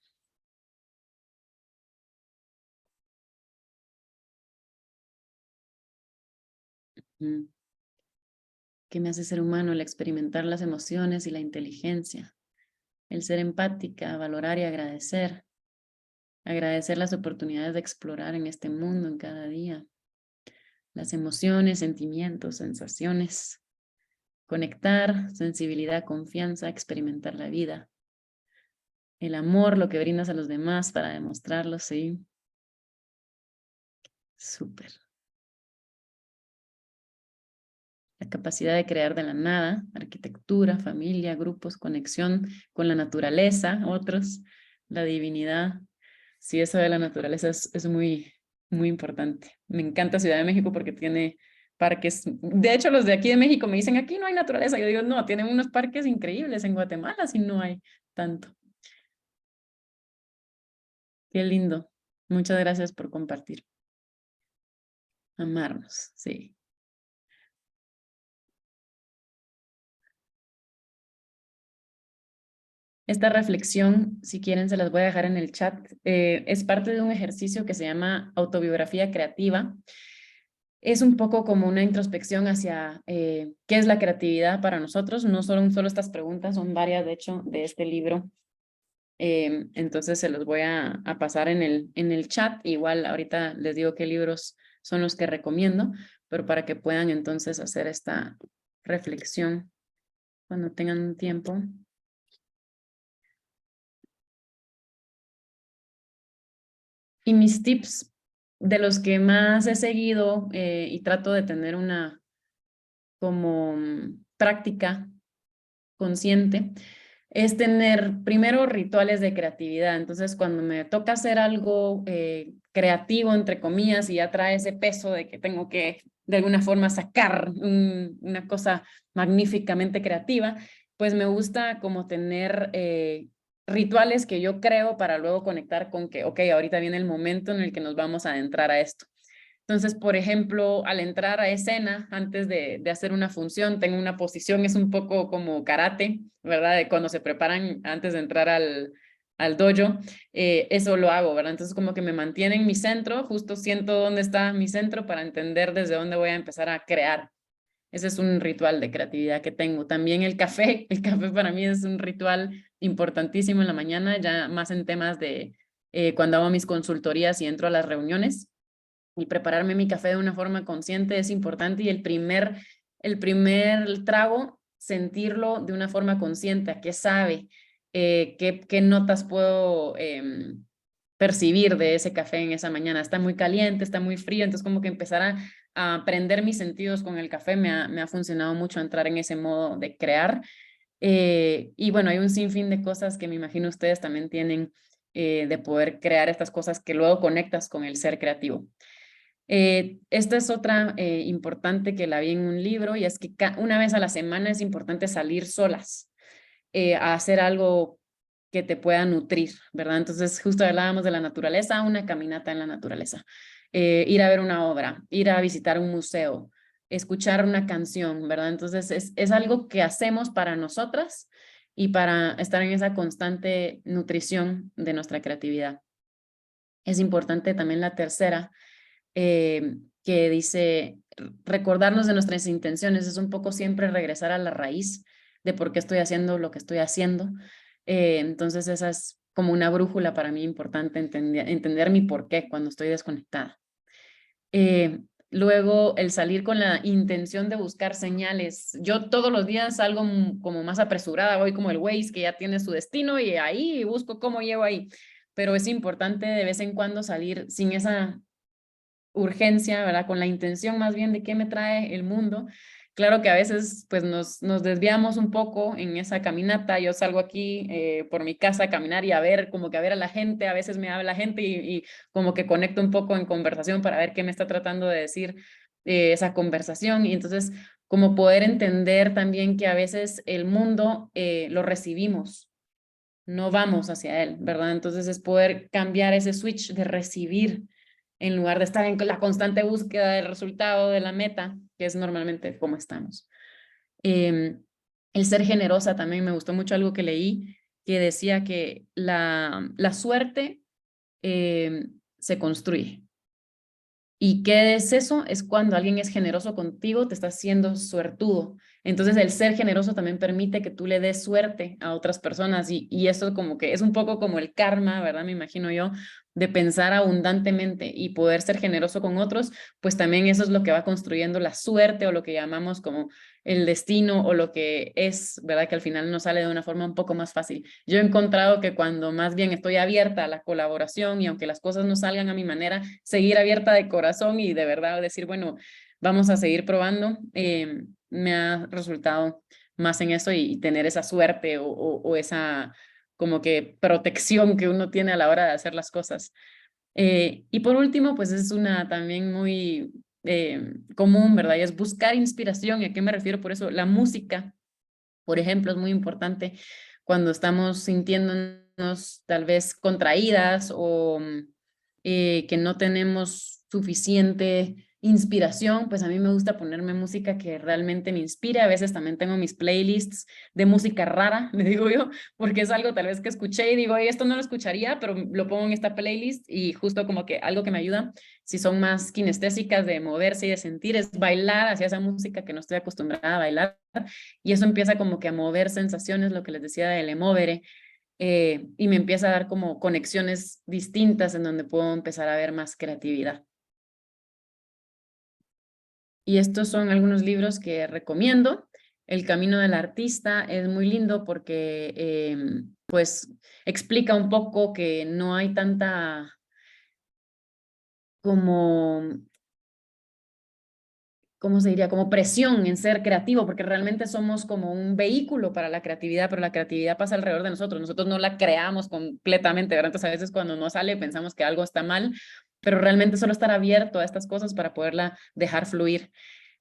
Mm. ¿Qué me hace ser humano? El experimentar las emociones y la inteligencia, el ser empática, valorar y agradecer. Agradecer las oportunidades de explorar en este mundo, en cada día. Las emociones, sentimientos, sensaciones. Conectar, sensibilidad, confianza, experimentar la vida. El amor, lo que brindas a los demás para demostrarlo, sí. Súper. La capacidad de crear de la nada, arquitectura, familia, grupos, conexión con la naturaleza, otros, la divinidad. Sí, eso de la naturaleza es muy, muy importante. Me encanta Ciudad de México porque tiene parques. De hecho, los de aquí de México me dicen, aquí no hay naturaleza. Yo digo, no, tienen unos parques increíbles. En Guatemala sí no hay tanto. Qué lindo. Muchas gracias por compartir. Amarnos, sí. Esta reflexión, si quieren, se las voy a dejar en el chat. Es parte de un ejercicio que se llama autobiografía creativa. Es un poco como una introspección hacia qué es la creatividad para nosotros. No son solo estas preguntas, son varias, de hecho, de este libro. Entonces se los voy a pasar en el chat. Igual ahorita les digo qué libros son los que recomiendo, pero para que puedan entonces hacer esta reflexión cuando tengan tiempo. Y mis tips, de los que más he seguido y trato de tener una como práctica consciente, es tener primero rituales de creatividad. Entonces, cuando me toca hacer algo creativo, entre comillas, y ya trae ese peso de que tengo que de alguna forma sacar una cosa magníficamente creativa, pues me gusta como tener rituales que yo creo para luego conectar con que, ok, ahorita viene el momento en el que nos vamos a adentrar a esto. Entonces, por ejemplo, al entrar a escena, antes de hacer una función, tengo una posición, es un poco como karate, ¿verdad? De cuando se preparan antes de entrar al dojo, eso lo hago, ¿verdad? Entonces, como que me mantiene en mi centro, justo siento dónde está mi centro para entender desde dónde voy a empezar a crear. Ese es un ritual de creatividad que tengo. También el café para mí es un ritual importantísimo en la mañana, ya más en temas de cuando hago mis consultorías y entro a las reuniones. Y prepararme mi café de una forma consciente es importante, y el primer trago, sentirlo de una forma consciente, a qué sabe, qué notas puedo percibir de ese café en esa mañana. Está muy caliente, está muy frío, entonces como que empezar a aprender mis sentidos con el café me ha funcionado mucho entrar en ese modo de crear. Y bueno, hay un sinfín de cosas que me imagino ustedes también tienen de poder crear estas cosas que luego conectas con el ser creativo. Esta es otra importante que la vi en un libro, y es que una vez a la semana es importante salir solas a hacer algo que te pueda nutrir, ¿verdad? Entonces, justo hablábamos de la naturaleza, una caminata en la naturaleza, ir a ver una obra, ir a visitar un museo, escuchar una canción, ¿verdad? Entonces, es algo que hacemos para nosotras y para estar en esa constante nutrición de nuestra creatividad. Es importante también la tercera, que dice, recordarnos de nuestras intenciones es un poco siempre regresar a la raíz de por qué estoy haciendo lo que estoy haciendo. Entonces esa es como una brújula para mí importante, entender mi por qué cuando estoy desconectada. Luego, el salir con la intención de buscar señales. Yo todos los días salgo como más apresurada, voy como el Waze que ya tiene su destino y ahí busco cómo llego ahí. Pero es importante de vez en cuando salir sin esa urgencia, ¿verdad? Con la intención más bien de qué me trae el mundo. Claro que a veces pues nos desviamos un poco en esa caminata. Yo salgo aquí por mi casa a caminar y a ver, como que a ver a la gente, a veces me habla la gente y como que conecto un poco en conversación para ver qué me está tratando de decir esa conversación. Y entonces como poder entender también que a veces el mundo lo recibimos, no vamos hacia él, ¿verdad? Entonces es poder cambiar ese switch de recibir en lugar de estar en la constante búsqueda del resultado, de la meta, que es normalmente como estamos. El ser generosa también me gustó mucho algo que leí, que decía que la suerte se construye. ¿Y qué es eso? Es cuando alguien es generoso contigo, te está haciendo suertudo. Entonces el ser generoso también permite que tú le des suerte a otras personas y eso como que es un poco como el karma, ¿verdad? Me imagino yo, de pensar abundantemente y poder ser generoso con otros, pues también eso es lo que va construyendo la suerte o lo que llamamos como el destino o lo que es, ¿verdad? Que al final nos sale de una forma un poco más fácil. Yo he encontrado que cuando más bien estoy abierta a la colaboración y aunque las cosas no salgan a mi manera, seguir abierta de corazón y de verdad decir, bueno, vamos a seguir probando, me ha resultado más en eso y tener esa suerte o esa como que protección que uno tiene a la hora de hacer las cosas. Y por último, pues es una también muy común, ¿verdad? Y es buscar inspiración. ¿Y a qué me refiero por eso? La música, por ejemplo, es muy importante cuando estamos sintiéndonos tal vez contraídas o que no tenemos suficiente inspiración, pues a mí me gusta ponerme música que realmente me inspire. A veces también tengo mis playlists de música rara, le digo yo, porque es algo tal vez que escuché y digo, esto no lo escucharía, pero lo pongo en esta playlist y justo como que algo que me ayuda, si son más kinestésicas de moverse y de sentir, es bailar hacia esa música que no estoy acostumbrada a bailar y eso empieza como que a mover sensaciones, lo que les decía del emóvere, y me empieza a dar como conexiones distintas en donde puedo empezar a ver más creatividad. Y estos son algunos libros que recomiendo. El Camino del Artista es muy lindo porque pues explica un poco que no hay tanta como ¿cómo se diría? Como presión en ser creativo, porque realmente somos como un vehículo para la creatividad, pero la creatividad pasa alrededor de nosotros no la creamos completamente, ¿verdad? Entonces a veces cuando no sale pensamos que algo está mal, pero realmente solo estar abierto a estas cosas para poderla dejar fluir.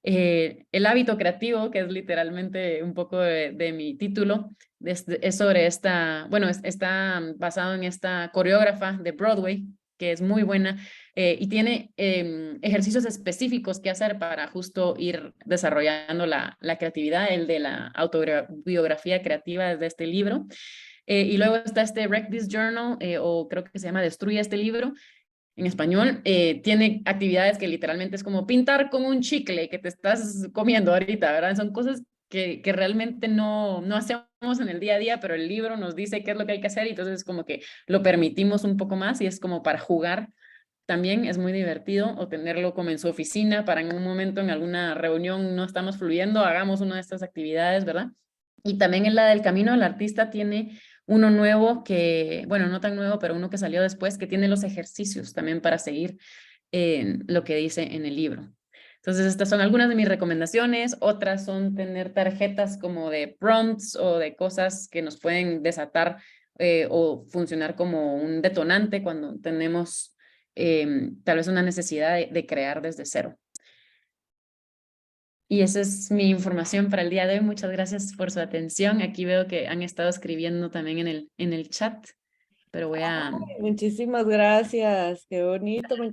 El hábito creativo, que es literalmente un poco de mi título, es sobre esta, bueno, está basado en esta coreógrafa de Broadway, que es muy buena, y tiene ejercicios específicos que hacer para justo ir desarrollando la creatividad, el de la autobiografía creativa de este libro. Y luego está este Wreck This Journal, o creo que se llama Destruye este libro, en español, tiene actividades que literalmente es como pintar con un chicle que te estás comiendo ahorita, ¿verdad? Son cosas que realmente no hacemos en el día a día, pero el libro nos dice qué es lo que hay que hacer y entonces como que lo permitimos un poco más y es como para jugar. También es muy divertido o tenerlo como en su oficina para en un momento en alguna reunión no estamos fluyendo, hagamos una de estas actividades, ¿verdad? Y también en la del Camino del Artista tiene uno nuevo que, bueno, no tan nuevo, pero uno que salió después, que tiene los ejercicios también para seguir lo que dice en el libro. Entonces, estas son algunas de mis recomendaciones. Otras son tener tarjetas como de prompts o de cosas que nos pueden desatar o funcionar como un detonante cuando tenemos tal vez una necesidad de crear desde cero. Y esa es mi información para el día de hoy. Muchas gracias por su atención. Aquí veo que han estado escribiendo también en el chat, pero voy a... Muchísimas gracias, qué bonito, me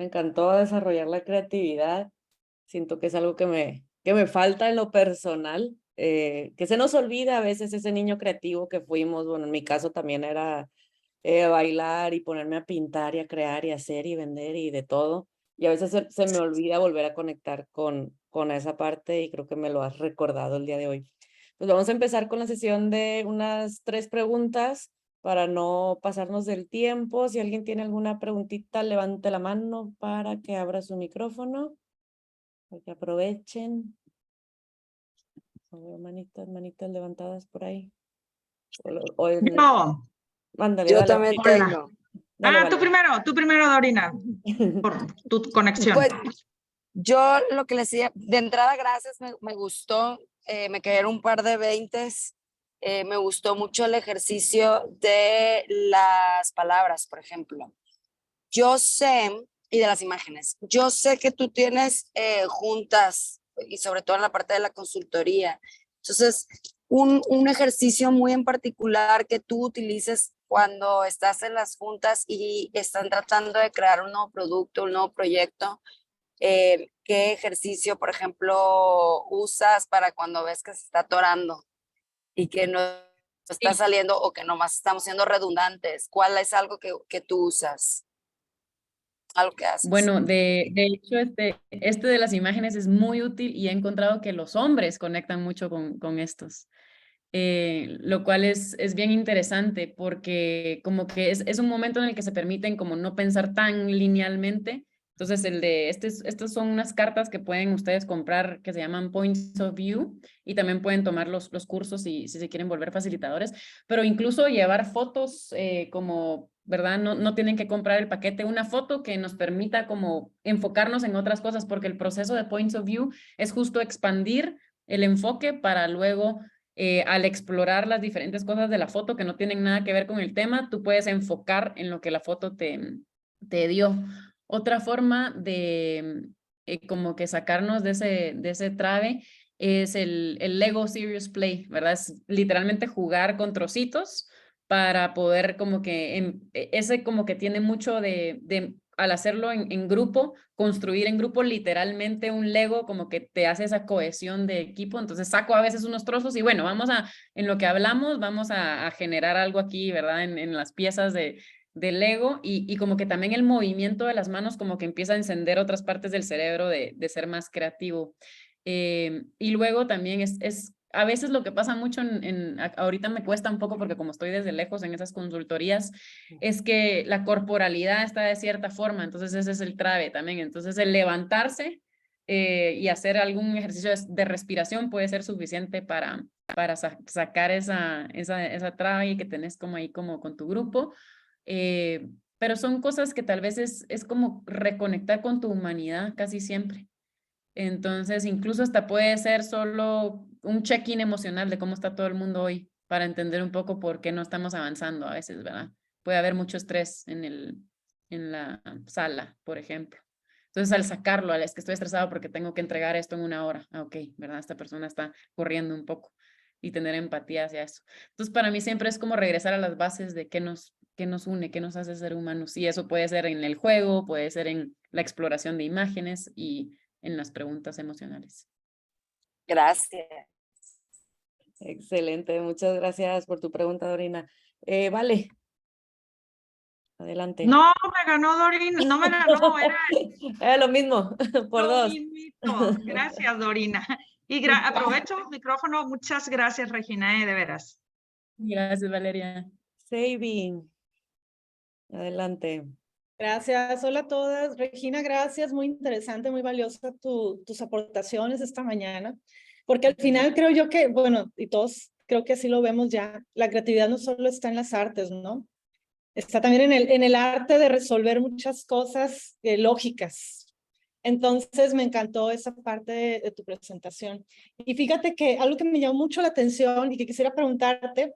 encantó desarrollar la creatividad. Siento que es algo que me falta en lo personal, que se nos olvida a veces ese niño creativo que fuimos. Bueno, en mi caso también era bailar y ponerme a pintar y a crear y hacer y vender y de todo. y a veces se me olvida volver a conectar con esa parte y creo que me lo has recordado el día de hoy. Pues vamos a empezar con la sesión de unas 3 preguntas para no pasarnos del tiempo. Si alguien tiene alguna preguntita, levante la mano para que abra su micrófono, para que aprovechen. No veo manitas levantadas por ahí. No, Ándale, Yo dale. también Hola. tengo. Dale, tú primero, Dorina, por tu conexión. Pues yo lo que les decía, de entrada, gracias, me gustó, me cayeron un par de veintes, me gustó mucho el ejercicio de las palabras, por ejemplo. Yo sé, y de las imágenes, yo sé que tú tienes juntas, y sobre todo en la parte de la consultoría. Entonces, un ejercicio muy en particular que tú utilices cuando estás en las juntas y están tratando de crear un nuevo producto, un nuevo proyecto, ¿qué ejercicio, por ejemplo, usas para cuando ves que se está atorando y que no está Sí. saliendo o que nomás estamos siendo redundantes? ¿Cuál es algo que tú usas? Algo que haces. Bueno, de hecho, este de las imágenes es muy útil y he encontrado que los hombres conectan mucho con estos. Lo cual es bien interesante porque como que es un momento en el que se permiten como no pensar tan linealmente. Entonces, estas son unas cartas que pueden ustedes comprar que se llaman Points of View y también pueden tomar los cursos si se quieren volver facilitadores, pero incluso llevar fotos como, ¿verdad? No tienen que comprar el paquete, una foto que nos permita como enfocarnos en otras cosas porque el proceso de Points of View es justo expandir el enfoque para luego al explorar las diferentes cosas de la foto que no tienen nada que ver con el tema, tú puedes enfocar en lo que la foto te dio. Otra forma de como que sacarnos de ese trave es el Lego Serious Play, ¿verdad? Es literalmente jugar con trocitos para poder como que, ese como que tiene mucho al hacerlo en grupo, construir en grupo literalmente un Lego como que te hace esa cohesión de equipo. Entonces saco a veces unos trozos y bueno, en lo que hablamos, vamos a generar algo aquí, ¿verdad? En las piezas de Lego y como que también el movimiento de las manos como que empieza a encender otras partes del cerebro de ser más creativo. Y luego también a veces lo que pasa mucho ahorita me cuesta un poco porque como estoy desde lejos en esas consultorías, es que la corporalidad está de cierta forma, entonces ese es el trave también. Entonces el levantarse y hacer algún ejercicio de respiración puede ser suficiente para sacar esa trave que tenés como ahí como con tu grupo. Pero son cosas que tal vez es como reconectar con tu humanidad casi siempre. Entonces, incluso hasta puede ser solo un check-in emocional de cómo está todo el mundo hoy, para entender un poco por qué no estamos avanzando a veces, ¿verdad? Puede haber mucho estrés en la sala, por ejemplo. Entonces, al sacarlo, es que estoy estresado porque tengo que entregar esto en 1 hora. Ok, ¿verdad? Esta persona está corriendo un poco y tener empatía hacia eso. Entonces, para mí siempre es como regresar a las bases de qué nos une, qué nos hace ser humanos. Y eso puede ser en el juego, puede ser en la exploración de imágenes y en las preguntas emocionales. Gracias. Excelente, muchas gracias por tu pregunta, Dorina. Vale, adelante. No me ganó Dorina, no me ganó, Era lo mismo, por lo 2. mismito. Gracias, Dorina. Y aprovecho el micrófono. Muchas gracias, Regina, de veras. Gracias, Valeria. Saving, adelante. Gracias, hola a todas. Regina, gracias, muy interesante, muy valiosa tus aportaciones esta mañana, porque al final creo yo que, bueno, y todos creo que así lo vemos ya, la creatividad no solo está en las artes, ¿no? Está también en el arte de resolver muchas cosas lógicas. Entonces me encantó esa parte de tu presentación. Y fíjate que algo que me llamó mucho la atención y que quisiera preguntarte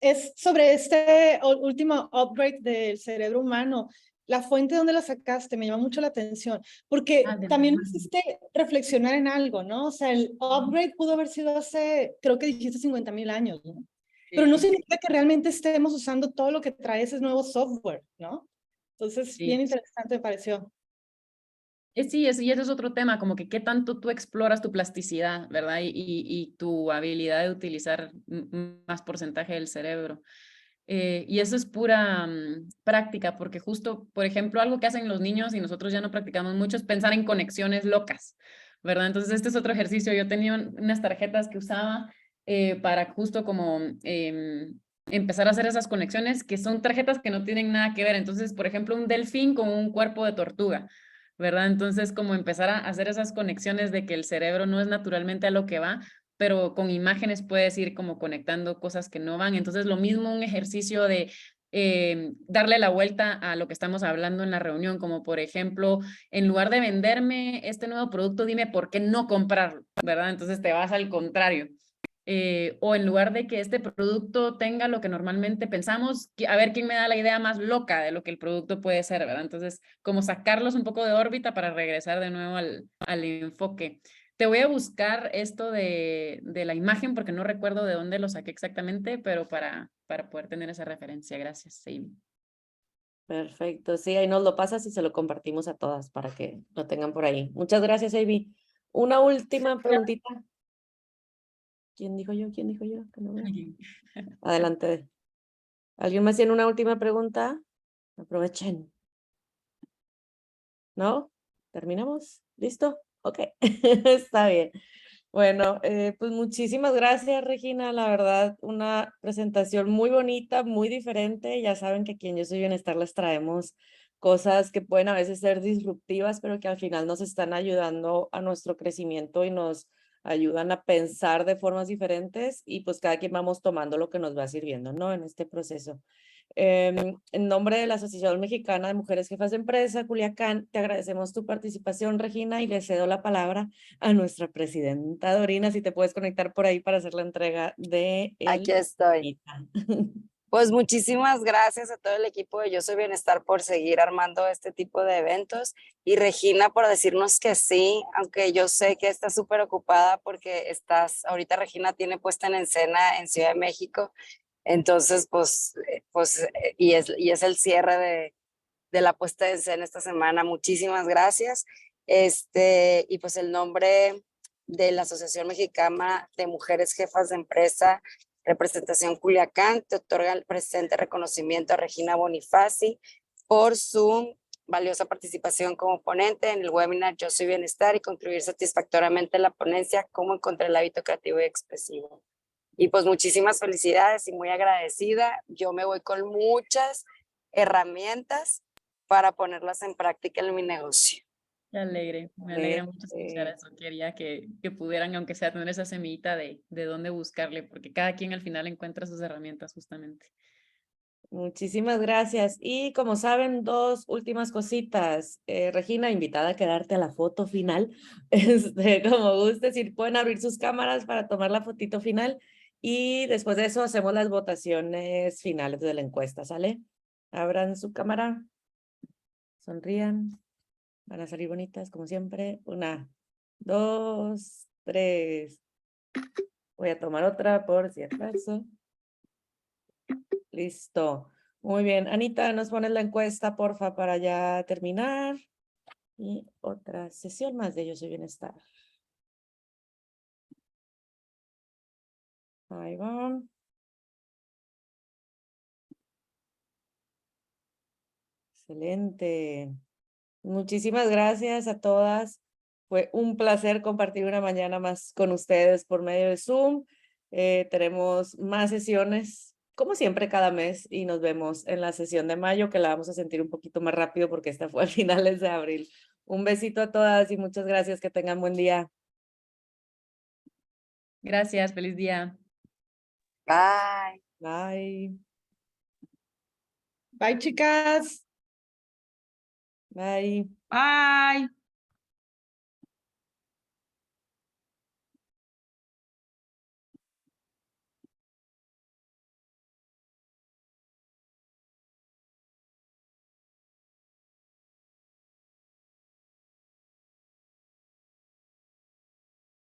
es sobre este último upgrade del cerebro humano. La fuente donde la sacaste me llama mucho la atención, porque también me hiciste reflexionar en algo, ¿no? O sea, el upgrade pudo haber sido hace, creo que dijiste 50,000 años, ¿no? Pero no significa que realmente estemos usando todo lo que trae ese nuevo software, ¿no? Entonces, bien interesante me pareció. Sí, y ese es otro tema, como que qué tanto tú exploras tu plasticidad, ¿verdad? Y tu habilidad de utilizar más porcentaje del cerebro. Y eso es pura práctica, porque justo, por ejemplo, algo que hacen los niños y nosotros ya no practicamos mucho es pensar en conexiones locas, ¿verdad? Entonces, este es otro ejercicio. Yo tenía unas tarjetas que usaba para justo como empezar a hacer esas conexiones, que son tarjetas que no tienen nada que ver. Entonces, por ejemplo, un delfín con un cuerpo de tortuga, ¿verdad? Entonces, como empezar a hacer esas conexiones de que el cerebro no es naturalmente a lo que va, pero con imágenes puedes ir como conectando cosas que no van. Entonces, lo mismo un ejercicio de darle la vuelta a lo que estamos hablando en la reunión, como por ejemplo, en lugar de venderme este nuevo producto, dime por qué no comprarlo, ¿verdad? Entonces te vas al contrario. O en lugar de que este producto tenga lo que normalmente pensamos, a ver quién me da la idea más loca de lo que el producto puede ser, ¿verdad? Entonces, como sacarlos un poco de órbita para regresar de nuevo al enfoque. Te voy a buscar esto de la imagen porque no recuerdo de dónde lo saqué exactamente, pero para poder tener esa referencia. Gracias, Amy. Perfecto, sí, ahí nos lo pasas y se lo compartimos a todas para que lo tengan por ahí. Muchas gracias, Avi. Una última preguntita. ¿Quién dijo yo? ¿Quién dijo yo? Que no veo. Adelante. ¿Alguien más tiene una última pregunta? Aprovechen. ¿No? ¿Terminamos? ¿Listo? Ok, está bien. Bueno, pues muchísimas gracias, Regina. La verdad, una presentación muy bonita, muy diferente. Ya saben que aquí en Yo Soy Bienestar les traemos cosas que pueden a veces ser disruptivas, pero que al final nos están ayudando a nuestro crecimiento y nos ayudan a pensar de formas diferentes y pues cada quien vamos tomando lo que nos va sirviendo, ¿no? En este proceso. En nombre de la Asociación Mexicana de Mujeres Jefas de Empresa, Culiacán, te agradecemos tu participación, Regina, y le cedo la palabra a nuestra presidenta Dorina, si te puedes conectar por ahí para hacer la entrega de Aquí estoy. Pues muchísimas gracias a todo el equipo de Yo Soy Bienestar por seguir armando este tipo de eventos y Regina por decirnos que sí, aunque yo sé que estás súper ocupada porque ahorita Regina tiene puesta en escena en Ciudad de México, entonces y es el cierre de la puesta en escena esta semana. Muchísimas gracias. Y pues el nombre de la Asociación Mexicana de Mujeres Jefas de Empresa, representación Culiacán, te otorga el presente reconocimiento a Regina Bonifaci por su valiosa participación como ponente en el webinar Yo Soy Bienestar y contribuir satisfactoriamente a la ponencia Cómo encontrar el hábito creativo y expresivo. Y pues muchísimas felicidades y muy agradecida. Yo me voy con muchas herramientas para ponerlas en práctica en mi negocio. Qué alegre, me alegra mucho escuchar eso. Quería que pudieran, aunque sea, tener esa semillita de dónde buscarle, porque cada quien al final encuentra sus herramientas justamente. Muchísimas gracias. Y como saben, dos últimas cositas. Regina, invitada a quedarte a la foto final. Como gustes, si pueden abrir sus cámaras para tomar la fotito final. Y después de eso hacemos las votaciones finales de la encuesta, ¿sale? Abran su cámara. Sonrían. Van a salir bonitas, como siempre. 1, 2, 3. Voy a tomar otra por si acaso. Listo. Muy bien. Anita, nos pones la encuesta, porfa, para ya terminar. Y otra sesión más de Yo Soy Bienestar. Ahí va. Excelente. Muchísimas gracias a todas. Fue un placer compartir una mañana más con ustedes por medio de Zoom. Tenemos más sesiones, como siempre, cada mes y nos vemos en la sesión de mayo, que la vamos a sentir un poquito más rápido porque esta fue a finales de abril. Un besito a todas y muchas gracias. Que tengan buen día. Gracias, feliz día. Bye. Bye. Bye, chicas. Bye. Bye.